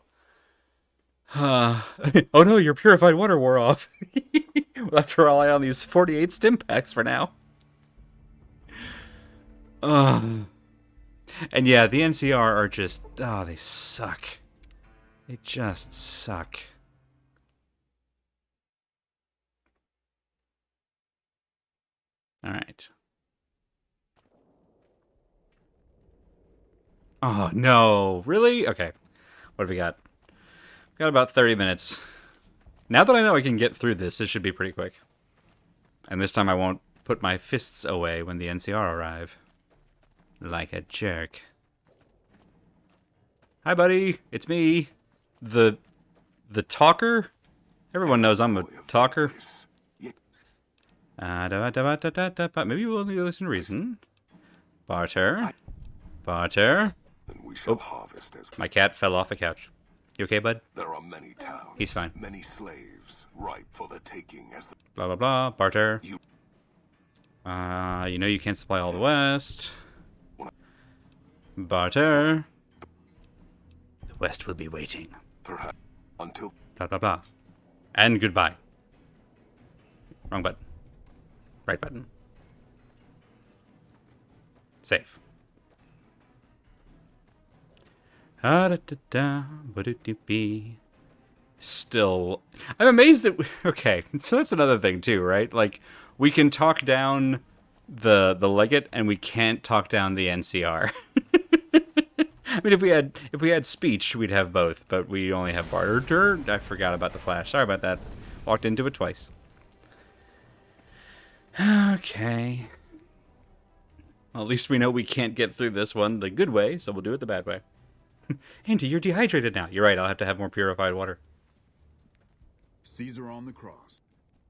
Oh no, your purified water wore off. We'll have to rely on these 48 stim packs for now. And yeah, the NCR are just... oh, they suck. They just suck. Alright. Oh, no. Really? Okay. What have we got? We got about 30 minutes. Now that I know I can get through this, it should be pretty quick. And this time I won't put my fists away when the NCR arrive. Like a jerk. Hi, buddy. It's me. The talker? Everyone knows I'm a talker. Maybe we'll only listen to reason. Barter. Barter. Oh, my cat fell off a couch. You okay, bud? There are many towns. He's fine. Many slaves ripe for the taking as the... Blah, blah, blah. Barter. You know you can't supply all the West. Barter. The West will be waiting. Perhaps until... blah, blah, blah. And goodbye. Wrong button. Right button. Save. Still, I'm amazed that okay, so that's another thing too, right? Like, we can talk down the Legate and we can't talk down the NCR. I mean, if we had speech, we'd have both, but we only have barter. I forgot about the flash. Sorry about that. Walked into it twice. Okay. Well, at least we know we can't get through this one the good way, so we'll do it the bad way. Andy, you're dehydrated now. You're right, I'll have to have more purified water. Caesar on the cross.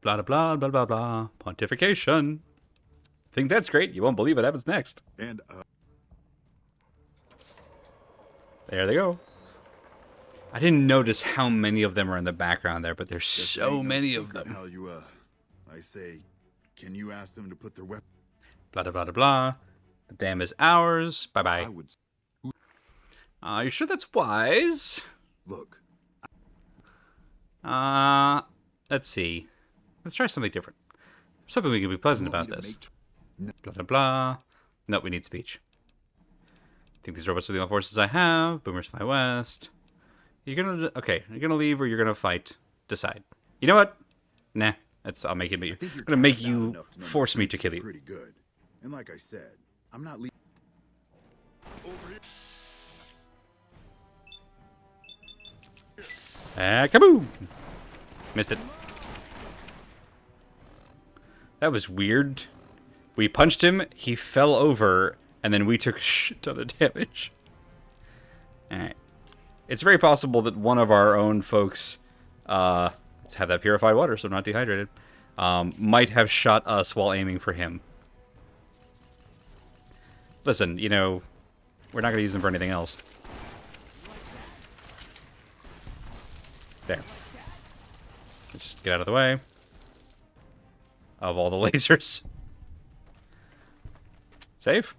Blah, blah, blah, blah, blah. Pontification. Think that's great. You won't believe what happens next. And, there they go. I didn't notice how many of them are in the background there, but there's so many of them. How you, I say, can you ask them to put their weapon... Blah, blah, blah, blah, blah. The dam is ours. Bye-bye. I would... You sure that's wise? Look. Let's see. Let's try something different. Something we can be pleasant about this. Blah, blah, blah. No, we need speech. Think these robots are the only forces I have. Boomers fly west. You're gonna leave or you're gonna fight. Decide. You know what? Nah. I'll make it be. I'm gonna make you force me to kill you. Pretty good. And like I said, I'm not leaving. Kaboom! Missed it. That was weird. We punched him, he fell over, and then we took a shit ton of damage. Alright. It's very possible that one of our own folks, let's have that purified water so I'm not dehydrated, might have shot us while aiming for him. Listen, you know, we're not going to use them for anything else. There. Let's just get out of the way of all the lasers. Save.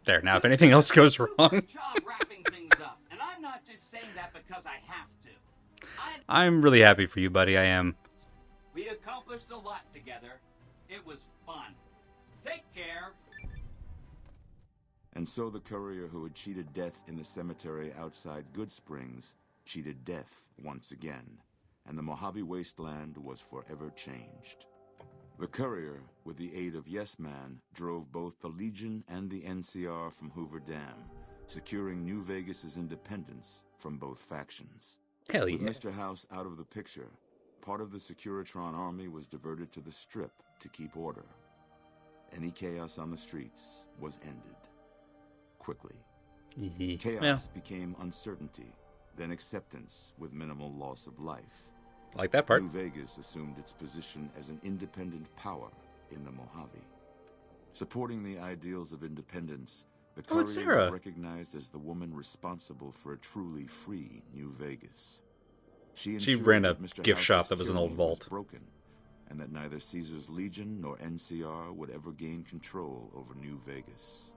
There, now if anything else goes wrong. Job wrapping things up, and I'm not just saying that because I have to. I'm really happy for you, buddy. I am. We accomplished a lot together. It was fun. Take care. And so the courier who had cheated death in the cemetery outside Goodsprings cheated death once again, and the Mojave Wasteland was forever changed. The courier, with the aid of Yes Man, drove both the Legion and the NCR from Hoover Dam, securing New Vegas's independence from both factions. Hell yeah. With Mr. House out of the picture, part of the Securitron army was diverted to the Strip to keep order. Any chaos on the streets was ended. Quickly. Chaos became uncertainty, then acceptance with minimal loss of life. Like that part. New Vegas assumed its position as an independent power in the Mojave. Supporting the ideals of independence, the courier was recognized as the woman responsible for a truly free New Vegas. She ran a gift shop that was an old vault. Broken, and that neither Caesar's Legion nor NCR would ever gain control over New Vegas.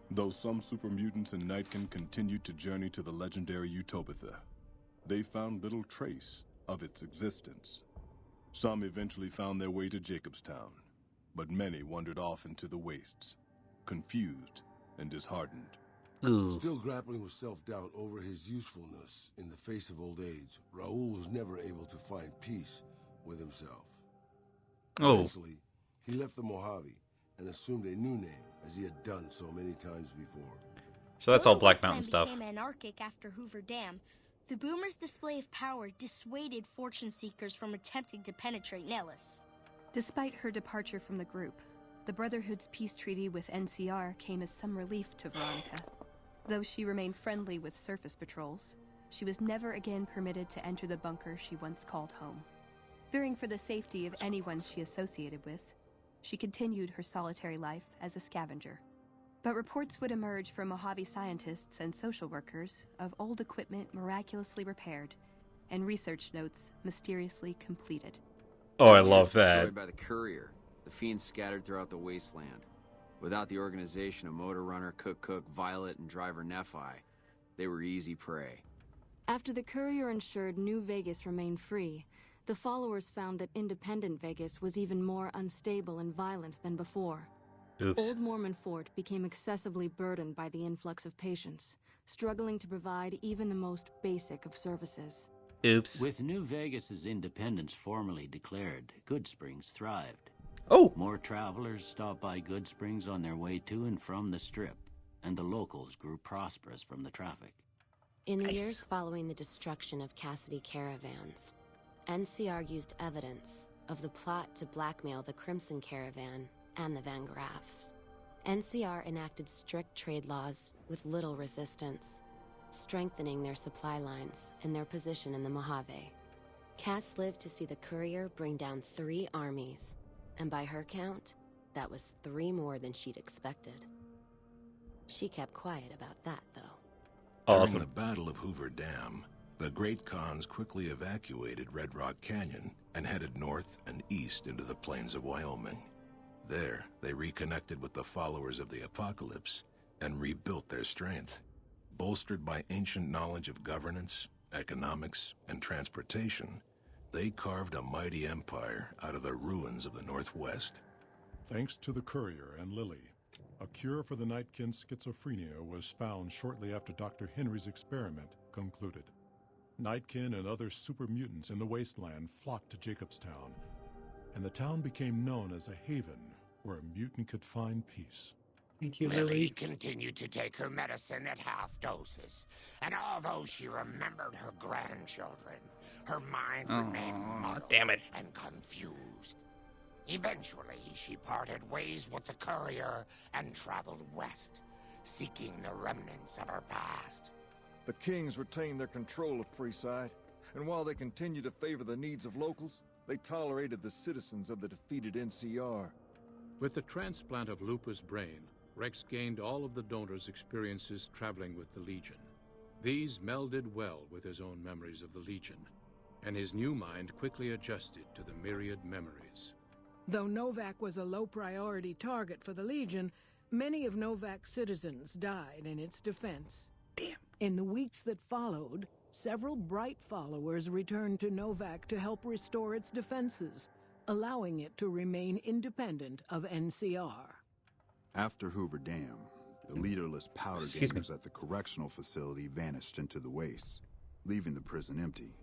Though some super mutants in Nightkin continued to journey to the legendary Utopia, they found little trace of its existence. Some eventually found their way to Jacobstown, but many wandered off into the wastes, confused and disheartened. Still grappling with self-doubt over his usefulness in the face of old age, Raul was never able to find peace with himself. Eventually, he left the Mojave and assumed a new name, as he had done so many times before. So that's all Black Mountain stuff. Became anarchic after Hoover Dam. The Boomers' display of power dissuaded fortune seekers from attempting to penetrate Nellis. Despite her departure from the group, the Brotherhood's peace treaty with NCR came as some relief to Veronica. Though she remained friendly with surface patrols, she was never again permitted to enter the bunker she once called home. Fearing for the safety of anyone she associated with, she continued her solitary life as a scavenger. But reports would emerge from Mojave scientists and social workers of old equipment miraculously repaired and research notes mysteriously completed. Oh, I love that. Destroyed by the courier. The fiends scattered throughout the wasteland. Without the organization of Motor Runner, Cook, Violet, and driver Nephi, they were easy prey. After the courier ensured New Vegas remained free, the followers found that independent Vegas was even more unstable and violent than before. Oops. Old Mormon Fort became excessively burdened by the influx of patients, struggling to provide even the most basic of services. Oops. With New Vegas's independence formally declared, Goodsprings thrived. Oh! More travelers stopped by Goodsprings on their way to and from the Strip, and the locals grew prosperous from the traffic. In the years following the destruction of Cassidy caravans, NCR used evidence of the plot to blackmail the Crimson Caravan and the Van Graffs. NCR enacted strict trade laws with little resistance, strengthening their supply lines and their position in the Mojave. Cass lived to see the courier bring down 3 armies, and by her count, that was 3 more than she'd expected. She kept quiet about that, though. Awesome. During the Battle of Hoover Dam, the Great Khans quickly evacuated Red Rock Canyon and headed north and east into the plains of Wyoming. There, they reconnected with the followers of the Apocalypse and rebuilt their strength. Bolstered by ancient knowledge of governance, economics, and transportation, they carved a mighty empire out of the ruins of the Northwest. Thanks to the Courier and Lily, a cure for the Nightkin's schizophrenia was found shortly after Dr. Henry's experiment concluded. Nightkin and other super mutants in the wasteland flocked to Jacobstown, and the town became known as a haven where a mutant could find peace. Thank you, Lily continued to take her medicine at half doses, and although she remembered her grandchildren, her mind remained muddled and confused. Eventually, she parted ways with the Courier and traveled west, seeking the remnants of her past. The Kings retained their control of Freeside, and while they continued to favor the needs of locals, they tolerated the citizens of the defeated NCR. With the transplant of Lupa's brain, Rex gained all of the donor's experiences traveling with the Legion. These melded well with his own memories of the Legion, and his new mind quickly adjusted to the myriad memories. Though Novak was a low-priority target for the Legion, many of Novak's citizens died in its defense. Damn. In the weeks that followed, several Bright followers returned to Novak to help restore its defenses, allowing it to remain independent of NCR. After Hoover Dam, the leaderless powder gangers at the correctional facility vanished into the wastes, leaving the prison empty.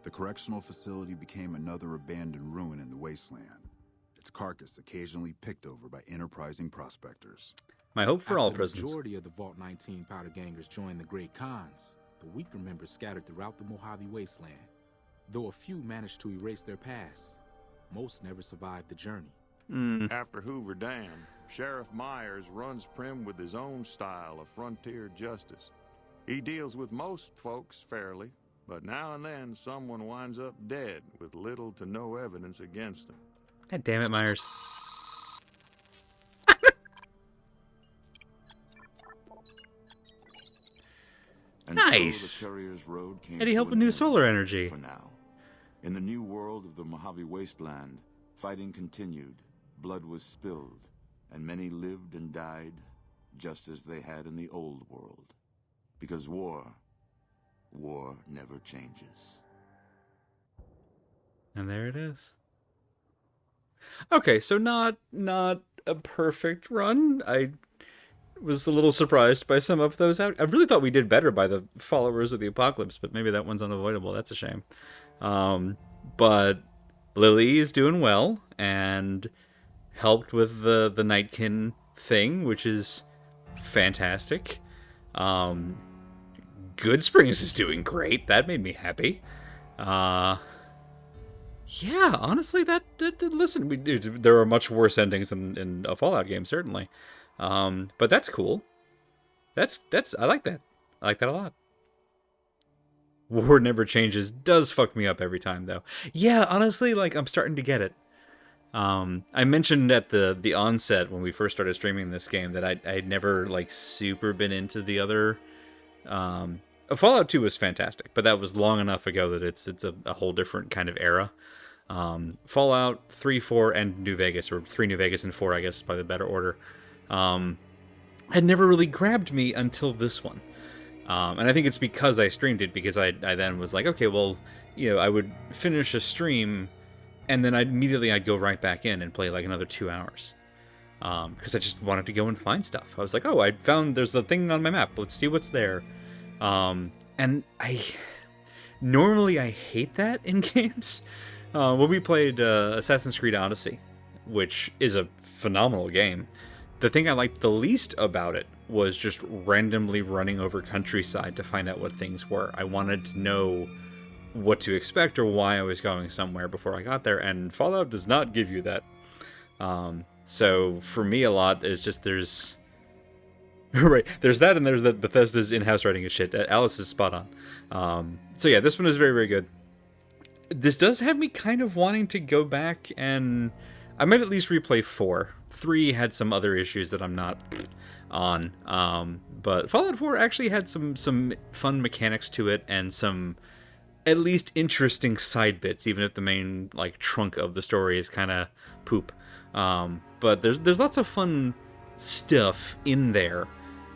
The correctional facility became another abandoned ruin in the wasteland, its carcass occasionally picked over by enterprising prospectors. My hope for all The prisons. majority of the Vault 19 powder gangers joined the Great Khans. The weaker members scattered throughout the Mojave Wasteland. Though a few managed to erase their past, most never survived the journey. After Hoover Dam, Sheriff Myers runs Primm with his own style of frontier justice. He deals with most folks fairly, but now and then someone winds up dead with little to no evidence against them. God damn it, Myers. And Nice. So the Courier's Road came Eddie to helped an with new end solar energy. For now. In the new world of the Mojave Wasteland, fighting continued, blood was spilled, and many lived and died just as they had in the old world. Because war never changes. And there it is. Okay, so not a perfect run. I was a little surprised by some of those out. I really thought we did better by the Followers of the Apocalypse, but maybe that one's unavoidable. That's a shame. But Lily is doing well and helped with the Nightkin thing, which is fantastic. Good Springs is doing great. That made me happy. Yeah, honestly, that listen, there are much worse endings in a Fallout game, certainly. But that's cool. That's I like that. I like that a lot. War never changes does fuck me up every time, though. Yeah, honestly, like, I'm starting to get it. I mentioned at the onset when we first started streaming this game that I'd never, like, super been into the other... Fallout 2 was fantastic, but that was long enough ago that it's a whole different kind of era. Fallout 3, 4, and New Vegas, or 3 New Vegas and 4, I guess, by the better order, had never really grabbed me until this one. And I think it's because I streamed it, because I then was like, okay, well, I would finish a stream, and then I'd go right back in and play like another 2 hours. Because I just wanted to go and find stuff. I was like, oh, I found there's the thing on my map. Let's see what's there. And normally I hate that in games. When we played Assassin's Creed Odyssey, which is a phenomenal game, the thing I liked the least about it was just randomly running over countryside to find out what things were. I wanted to know what to expect or why I was going somewhere before I got there, and Fallout does not give you that. So for me, a lot is just there's that, and there's that Bethesda's in-house writing of shit. Alice is spot on. So yeah, this one is very, very good. This does have me kind of wanting to go back, and I might at least replay 4. 3 had some other issues that I'm not on. But Fallout 4 actually had some fun mechanics to it, and some at least interesting side bits, even if the main like trunk of the story is kind of poop. But there's lots of fun stuff in there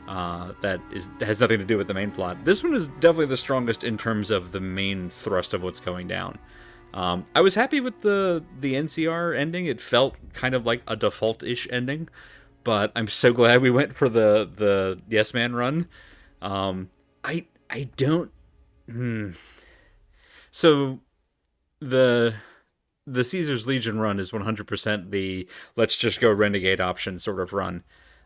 that has nothing to do with the main plot. This one is definitely the strongest in terms of the main thrust of what's going down. I was happy with the NCR ending. It felt kind of like a default-ish ending, but I'm so glad we went for the Yes Man run. I don't. So the Caesar's Legion run is 100% the let's just go Renegade option sort of run.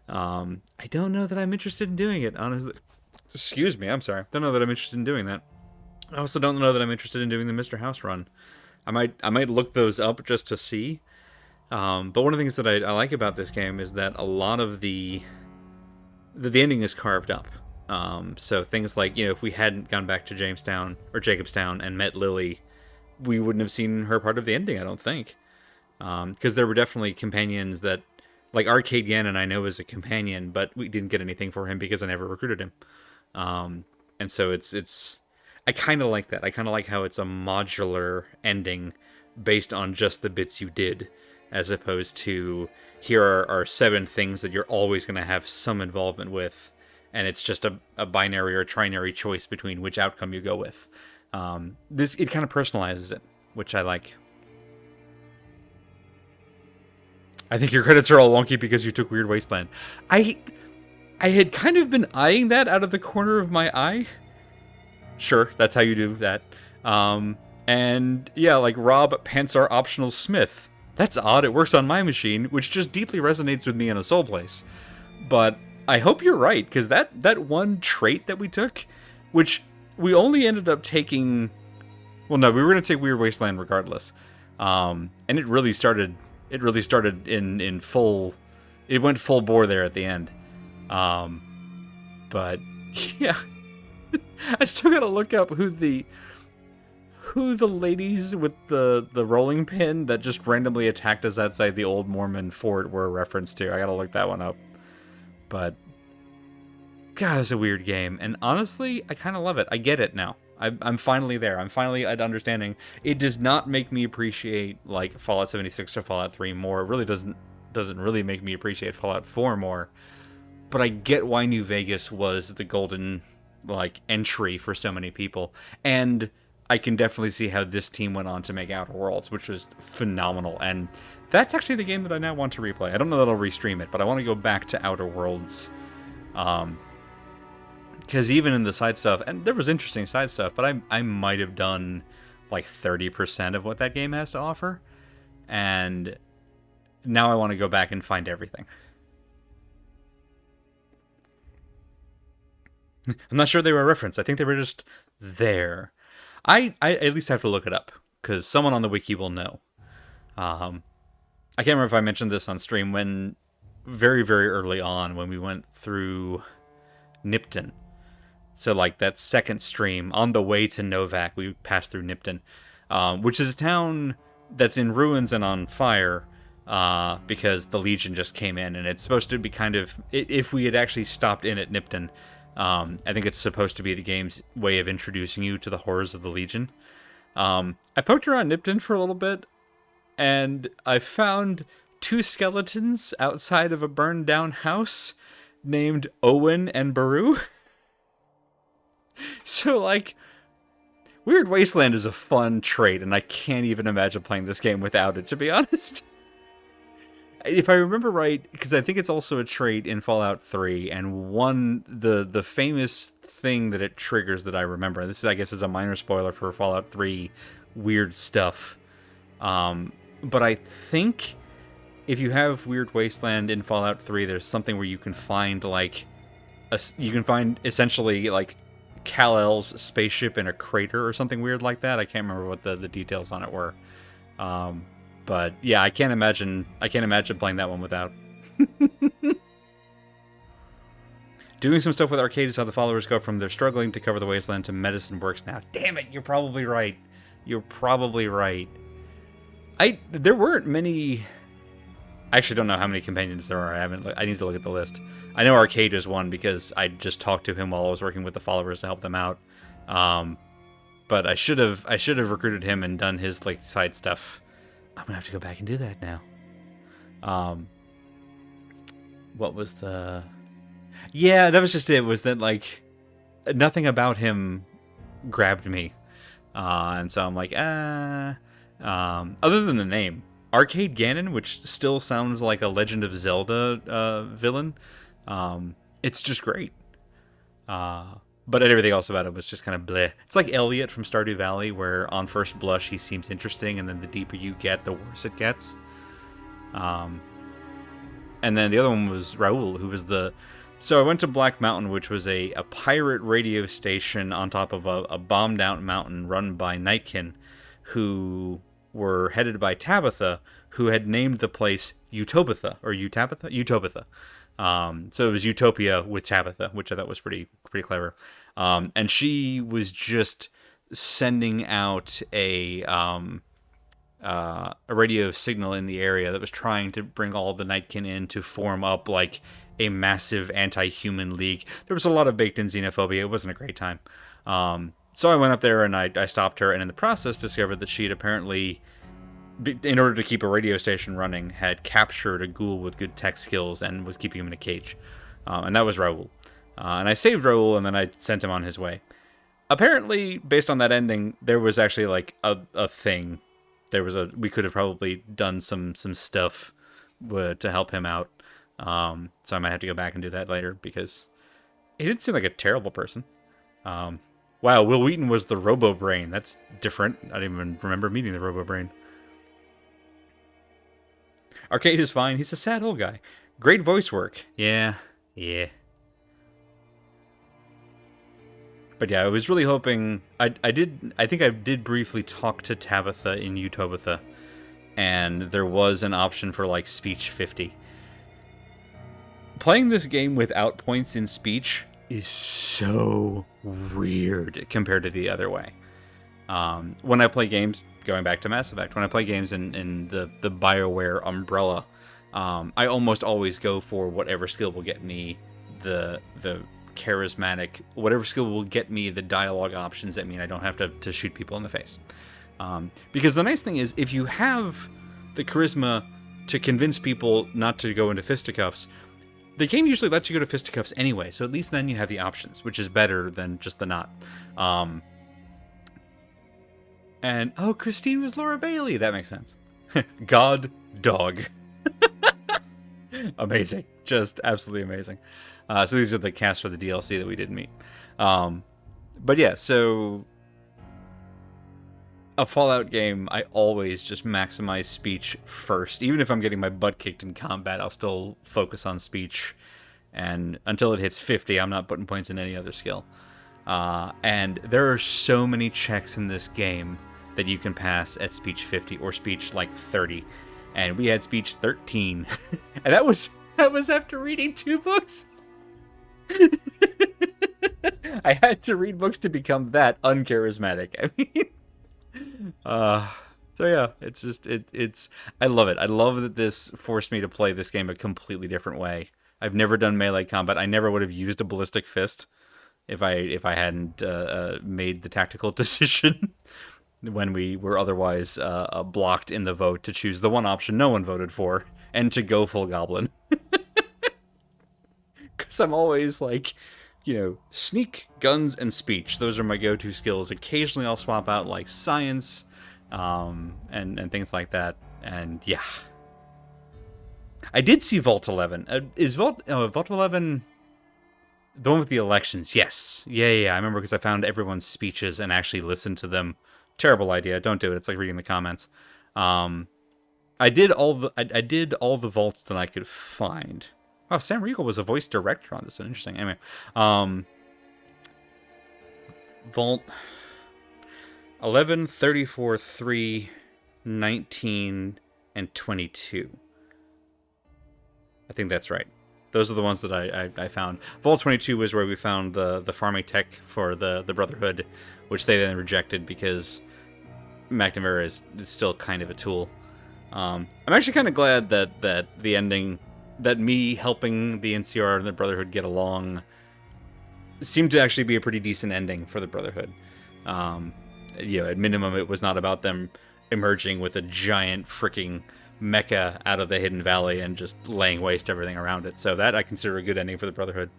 I don't know that I'm interested in doing it, honestly. Excuse me, I'm sorry. Don't know that I'm interested in doing that. I also don't know that I'm interested in doing the Mr. House run. I might look those up just to see. But one of the things that I like about this game is that a lot of the ending is carved up. So things like, if we hadn't gone back to Jamestown or Jacobstown and met Lily, we wouldn't have seen her part of the ending, I don't think. Because there were definitely companions that, like Arcade Gannon I know is a companion, but we didn't get anything for him because I never recruited him. And so it's I kind of like that. I kind of like how it's a modular ending based on just the bits you did, as opposed to here are 7 things that you're always going to have some involvement with, and it's just a binary or trinary choice between which outcome you go with. It kind of personalizes it, which I like. I think your credits are all wonky because you took Weird Wasteland. I had kind of been eyeing that out of the corner of my eye. Sure, that's how you do that. And yeah, like Rob Panzer Optional Smith. That's odd, it works on my machine, which just deeply resonates with me in a soul place. But I hope you're right, because that one trait that we took, which we only ended up taking... Well, no, we were going to take Weird Wasteland regardless. And it really started in full... It went full bore there at the end. But, yeah... I still gotta look up who the ladies with the rolling pin that just randomly attacked us outside the old Mormon fort were a reference to. I gotta look that one up. But God, it's a weird game, and honestly, I kind of love it. I get it now. I'm finally there. I'm finally at understanding. It does not make me appreciate like Fallout 76 or Fallout 3 more. It really doesn't really make me appreciate Fallout 4 more. But I get why New Vegas was the golden like entry for so many people, and I can definitely see how this team went on to make Outer Worlds, which was phenomenal. And that's actually the game that I now want to replay. I don't know that I'll restream it, but I want to go back to Outer Worlds, because even in the side stuff, and there was interesting side stuff, but I might have done like 30% of what that game has to offer, and now I want to go back and find everything. I'm not sure they were a reference. I think they were just there. I at least have to look it up, because someone on the wiki will know. I can't remember if I mentioned this on stream when very, very early on when we went through Nipton. So like that second stream, on the way to Novak, we passed through Nipton, which is a town that's in ruins and on fire, because the Legion just came in, and it's supposed to be kind of, if we had actually stopped in at Nipton, I think it's supposed to be the game's way of introducing you to the horrors of the Legion. I poked around Nipton for a little bit, and I found 2 skeletons outside of a burned down house named Owen and Baru. So, like, Weird Wasteland is a fun trait, and I can't even imagine playing this game without it, to be honest. If I remember right, because I think it's also a trait in Fallout 3, and the famous thing that it triggers that I remember, and this, I guess, is a minor spoiler for Fallout 3 weird stuff, but I think if you have Weird Wasteland in Fallout 3, there's something where you can find, like, essentially, like, Kal-El's spaceship in a crater or something weird like that. I can't remember what the details on it were. But yeah, I can't imagine playing that one without. Doing some stuff with Arcade is how the followers go from they're struggling to cover the wasteland to medicine works now. Damn it, you're probably right. You're probably right. There weren't many. I actually don't know how many companions there are. I need to look at the list. I know Arcade is one because I just talked to him while I was working with the followers to help them out. But I should have recruited him and done his like side stuff. I'm gonna have to go back and do that now. What was the? Yeah, that was just it. Was that like nothing about him grabbed me, and so I'm like, Other than the name, Arcade Ganon, which still sounds like a Legend of Zelda villain. It's just great. But everything else about it was just kind of bleh. It's like Elliot from Stardew Valley, where on first blush he seems interesting, and then the deeper you get, the worse it gets. And then the other one was Raoul, who was the... So I went to Black Mountain, which was a pirate radio station on top of a bombed-out mountain run by Nightkin, who were headed by Tabitha, who had named the place Utopia, or Utopia. So it was Utopia with Tabitha, which I thought was pretty clever. And she was just sending out a radio signal in the area that was trying to bring all the Nightkin in to form up like a massive anti-human league. There was a lot of baked-in xenophobia. It wasn't a great time. So I went up there and I stopped her, and in the process discovered that she had apparently, in order to keep a radio station running, had captured a ghoul with good tech skills and was keeping him in a cage. And that was Raoul. And I saved Raoul, and then I sent him on his way. Apparently, based on that ending, there was actually like a thing. We could have probably done some stuff to help him out. So I might have to go back and do that later, because he didn't seem like a terrible person. Wow, Will Wheaton was the Robo-Brain. That's different. I didn't even remember meeting the Robo-Brain. Arcade is fine. He's a sad old guy. Great voice work. Yeah. But yeah, I was really hoping... I think I did briefly talk to Tabitha in Utopia, and there was an option for, like, speech 50. Playing this game without points in speech is so weird compared to the other way. When I play games, going back to Mass Effect, when I play games in the BioWare umbrella, I almost always go for whatever skill will get me the charismatic, whatever skill will get me the dialogue options that mean I don't have to shoot people in the face. Because the nice thing is, if you have the charisma to convince people not to go into fisticuffs, the game usually lets you go to fisticuffs anyway, so at least then you have the options, which is better than just the not. And, oh, Christine was Laura Bailey. That makes sense. God Dog. Amazing. Just absolutely amazing. So these are the cast for the DLC that we didn't meet. But yeah, so... a Fallout game, I always just maximize speech first. Even if I'm getting my butt kicked in combat, I'll still focus on speech. And until it hits 50, I'm not putting points in any other skill. And there are so many checks in this game that you can pass at speech 50 or speech like 30. And we had speech 13. And that was after reading 2 books. I had to read books to become that uncharismatic. I mean... so yeah, it's just, I love it. I love that this forced me to play this game a completely different way. I've never done melee combat. I never would have used a ballistic fist if I hadn't made the tactical decision when we were otherwise blocked in the vote to choose the one option no one voted for and to go full goblin. Because I'm always like, sneak, guns, and speech. Those are my go-to skills. Occasionally I'll swap out like science and things like that. And yeah. I did see Vault 11. Is Vault 11 the one with the elections? Yes. Yeah. I remember because I found everyone's speeches and actually listened to them. Terrible idea. Don't do it. It's like reading the comments. I did all the vaults that I could find. Oh, Sam Riegel was a voice director on this one. Interesting. Anyway, Vault 11, 34, 3, 19, and 22. I think that's right. Those are the ones that I found. Vault 22 was where we found the farming tech for the Brotherhood, which they then rejected because McNamara is still kind of a tool. I'm actually kind of glad that the ending, that me helping the NCR and the Brotherhood get along, seemed to actually be a pretty decent ending for the Brotherhood. At minimum, it was not about them emerging with a giant freaking mecha out of the Hidden Valley and just laying waste everything around it. So that I consider a good ending for the Brotherhood.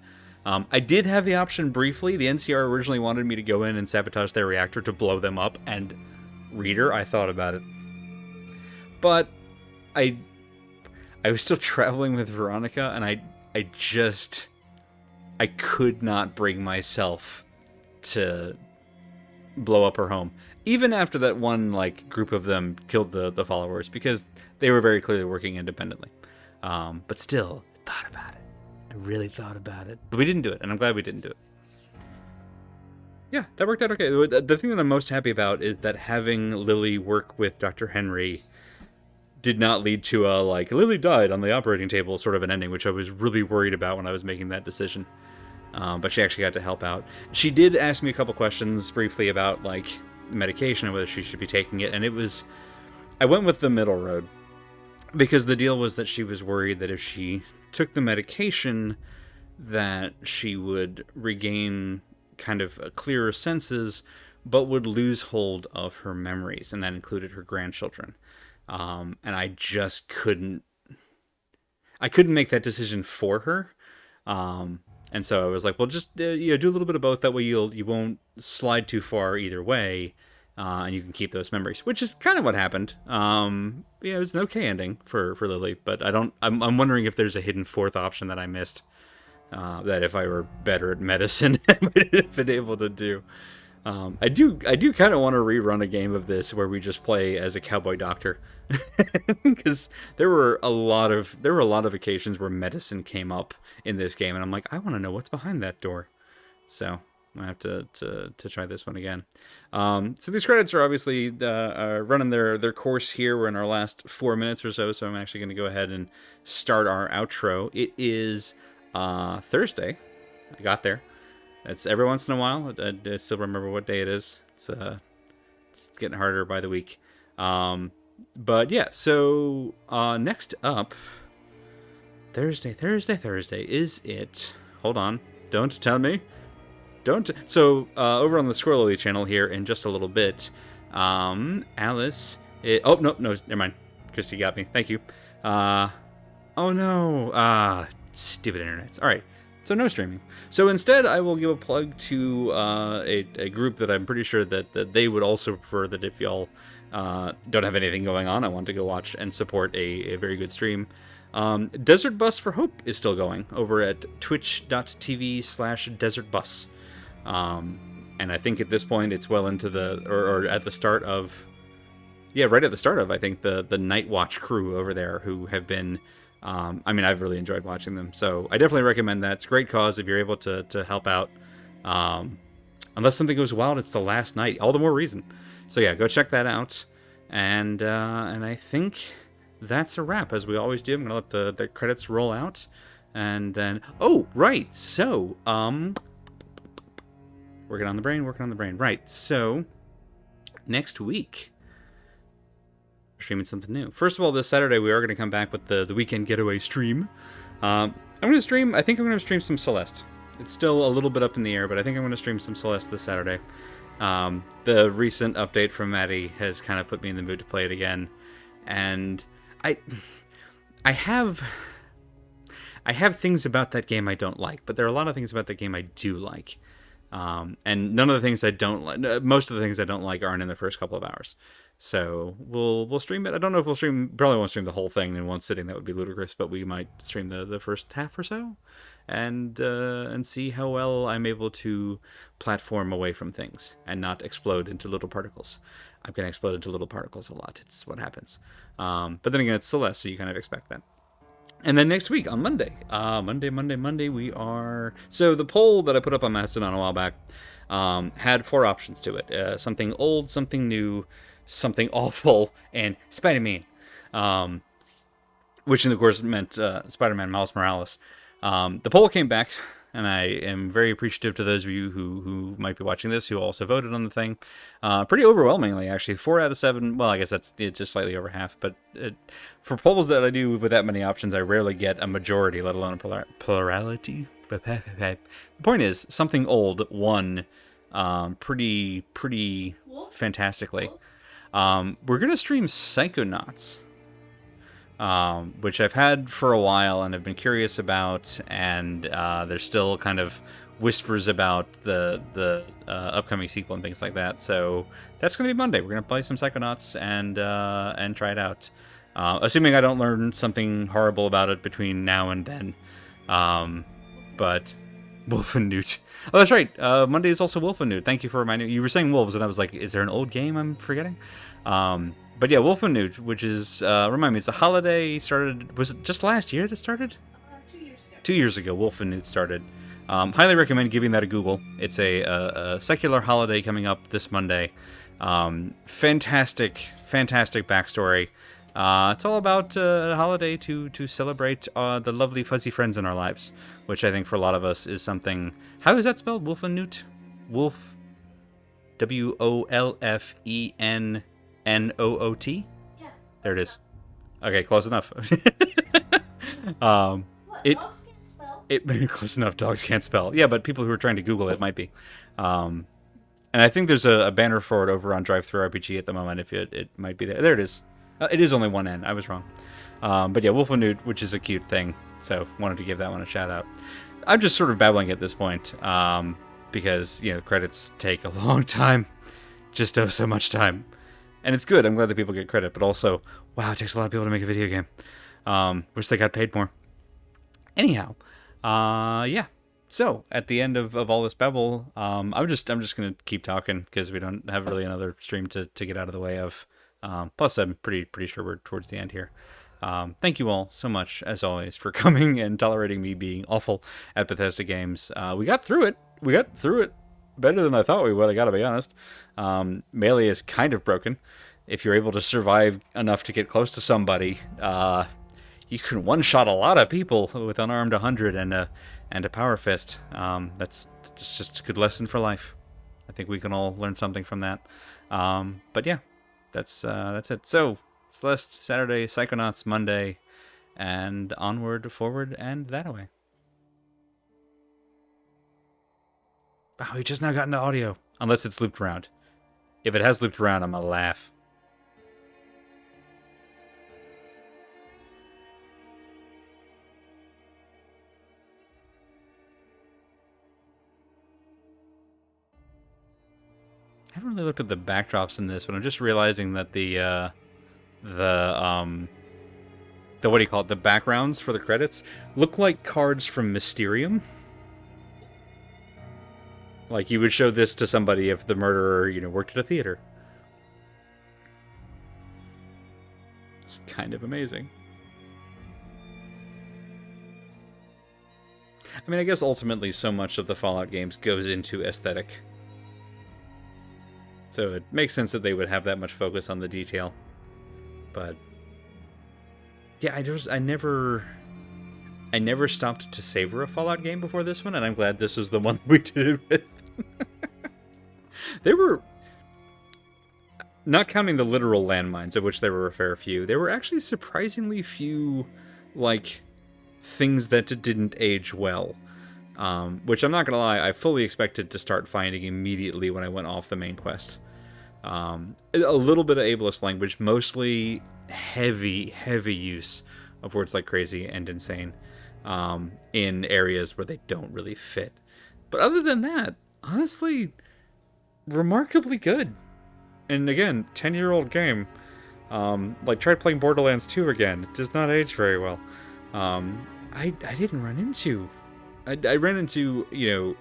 I did have the option briefly. The NCR originally wanted me to go in and sabotage their reactor to blow them up, and reader, I thought about it. But I was still traveling with Veronica, and I could not bring myself to blow up her home. Even after that one, like, group of them killed the followers, because they were very clearly working independently. But still, thought about it. I really thought about it. But we didn't do it, and I'm glad we didn't do it. Yeah, that worked out okay. The thing that I'm most happy about is that having Lily work with Dr. Henry did not lead to a, like, Lily died on the operating table sort of an ending, which I was really worried about when I was making that decision. But she actually got to help out. She did ask me a couple questions briefly about, like, medication and whether she should be taking it, and I went with the middle road, because the deal was that she was worried that if she took the medication that she would regain kind of clearer senses, but would lose hold of her memories, and that included her grandchildren. And I just couldn't make that decision for her. And so I was like, well, just do a little bit of both. That way you won't slide too far either way, and you can keep those memories, which is kind of what happened. It was an okay ending for Lily, but I'm wondering if there's a hidden fourth option that I missed, that if I were better at medicine, I might have been able to do. I do kind of want to rerun a game of this where we just play as a cowboy doctor, because there were a lot of occasions where medicine came up in this game, and I'm like, I want to know what's behind that door. So I have to try this one again. So these credits are obviously running their course here. We're in our last 4 minutes or so, so I'm actually going to go ahead and start our outro. It is Thursday. I got there. It's every once in a while. I still remember what day it is. It's getting harder by the week. But yeah, so next up, Thursday is it? Hold on. Don't tell me. So over on the Squirrely channel here in just a little bit, Alice. Oh no, never mind. Christy got me. Thank you. Oh no. Stupid internets. All right. So no streaming. So instead, I will give a plug to a group that I'm pretty sure that they would also prefer, that if y'all don't have anything going on, I want to go watch and support a very good stream. Desert Bus for Hope is still going over at twitch.tv/desertbus. And I think at this point it's well into or at the start of, right at the start of, I think, the Night Watch crew over there, who have been, I've really enjoyed watching them. So I definitely recommend that. It's a great cause if you're able to help out. Unless something goes wild, it's the last night. All the more reason. So yeah, go check that out. And I think that's a wrap, as we always do. I'm going to let the credits roll out. And then, oh, right. So, working on the brain. Right. So, next week, we're streaming something new. First of all, this Saturday, we are going to come back with the weekend getaway stream. I think I'm going to stream some Celeste. It's still a little bit up in the air, but I think I'm going to stream some Celeste this Saturday. The recent update from Maddie has kind of put me in the mood to play it again. And I have things about that game I don't like, but there are a lot of things about that game I do like. And none of the things I don't like, most of the things I don't like aren't in the first couple of hours. So we'll stream it. I don't know if probably won't stream the whole thing in one sitting. That would be ludicrous, but we might stream the first half or so and see how well I'm able to platform away from things and not explode into little particles. I'm going to explode into little particles a lot. It's what happens. But then again, it's Celeste, so you kind of expect that. And then next week on Monday, we are... So the poll that I put up on Mastodon a while back had 4 options to it. Something old, something new, something awful, and Spider-Man. Which, of course, meant Spider-Man Miles Morales. The poll came back, and I am very appreciative to those of you who might be watching this, who also voted on the thing. Pretty overwhelmingly, actually. 4 out of 7. Well, I guess that's just slightly over half. But for polls that I do with that many options, I rarely get a majority, let alone a plurality. The point is, something old won pretty fantastically. We're going to stream Psychonauts. Which I've had for a while and have been curious about, and they're still kind of whispers about the upcoming sequel and things like that. So that's going to be Monday. We're going to play some Psychonauts and try it out. Assuming I don't learn something horrible about it between now and then. But Wolfenute. Oh, that's right. Monday is also Wolfenute. Thank you for reminding me. You were saying wolves, and I was like, is there an old game I'm forgetting? But yeah, Wolfenute, which is, remind me, it's a holiday, started, was it just last year that started? 2 years ago. 2 years ago, Wolfenute started. Highly recommend giving that a Google. It's a secular holiday coming up this Monday. Fantastic backstory. It's all about a holiday to celebrate the lovely fuzzy friends in our lives, which I think for a lot of us is something... How is that spelled? Wolfenute? Wolf... W-O-L-F-E-N-N-O-O-T? Yeah. There it is. Okay, close enough. What? Dogs can't spell? Close enough, dogs can't spell. Yeah, but people who are trying to Google it might be. And I think there's a banner for it over on DriveThruRPG at the moment, if it might be there. There it is. It is only one N. I was wrong. But yeah, Wolfenute, which is a cute thing. So wanted to give that one a shout out. I'm just sort of babbling at this point because, credits take a long time. Just so much time. And it's good. I'm glad that people get credit. But also, wow, it takes a lot of people to make a video game. Wish they got paid more. Anyhow, yeah. So at the end of all this babble, I'm just gonna keep talking because we don't have really another stream to get out of the way of. Plus, I'm pretty sure we're towards the end here. Thank you all so much, as always, for coming and tolerating me being awful at Bethesda games. We got through it. Better than I thought we would, I gotta be honest. Melee is kind of broken. If you're able to survive enough to get close to somebody, you can one-shot a lot of people with Unarmed 100 and a Power Fist. That's just a good lesson for life. I think we can all learn something from that. But yeah, that's it. So, Celeste, Saturday, Psychonauts, Monday, and onward, forward, and that-a-way. Wow, we just now got into audio. Unless it's looped around. If it has looped around, I'm gonna laugh. I haven't really looked at the backdrops in this, but I'm just realizing that the what do you call it? The backgrounds for the credits look like cards from Mysterium. Like you would show this to somebody if the murderer, worked at a theater. It's kind of amazing. I mean, I guess ultimately so much of the Fallout games goes into aesthetic. So it makes sense that they would have that much focus on the detail. But yeah, I never stopped to savor a Fallout game before this one, and I'm glad this was the one we did it with. They were, not counting the literal landmines, of which there were a fair few, there were actually surprisingly few, things that didn't age well. Which I'm not gonna lie, I fully expected to start finding immediately when I went off the main quest. A little bit of ableist language, mostly heavy use of words like crazy and insane in areas where they don't really fit. But other than that, honestly, remarkably good. And again, 10-year-old game. Try playing Borderlands 2 again. It does not age very well. I didn't run into... I ran into,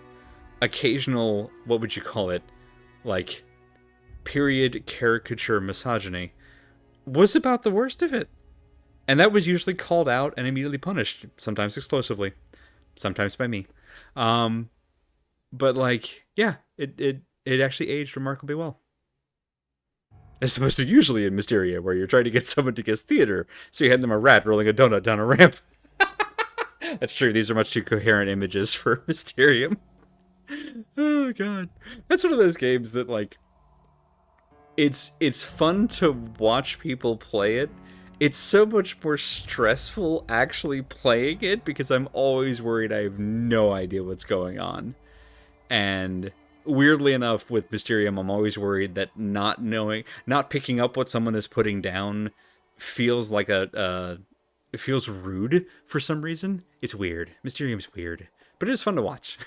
occasional, what would you call it? Period caricature misogyny. Was about the worst of it. And that was usually called out and immediately punished. Sometimes explosively. Sometimes by me. But, yeah, it actually aged remarkably well. As opposed to usually in Mysteria, where you're trying to get someone to guess theater, so you hand them a rat rolling a donut down a ramp. That's true, these are much too coherent images for Mysterium. Oh, God. That's one of those games that, it's fun to watch people play it. It's so much more stressful actually playing it, because I'm always worried I have no idea what's going on. And weirdly enough, with Mysterium, I'm always worried that not picking up what someone is putting down feels like it feels rude for some reason. It's weird. Mysterium's weird. But it is fun to watch.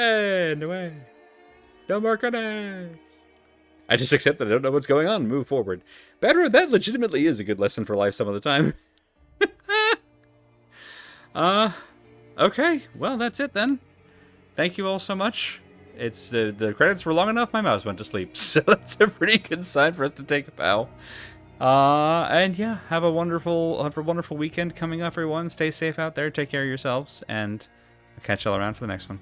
And away. No more credits. I just accept that I don't know what's going on and move forward. Better, that legitimately is a good lesson for life some of the time. Okay. Well, that's it then. Thank you all so much. It's the credits were long enough, my mouse went to sleep. So that's a pretty good sign for us to take a bow. And yeah, have a wonderful weekend coming up, everyone. Stay safe out there, take care of yourselves, and I'll catch y'all around for the next one.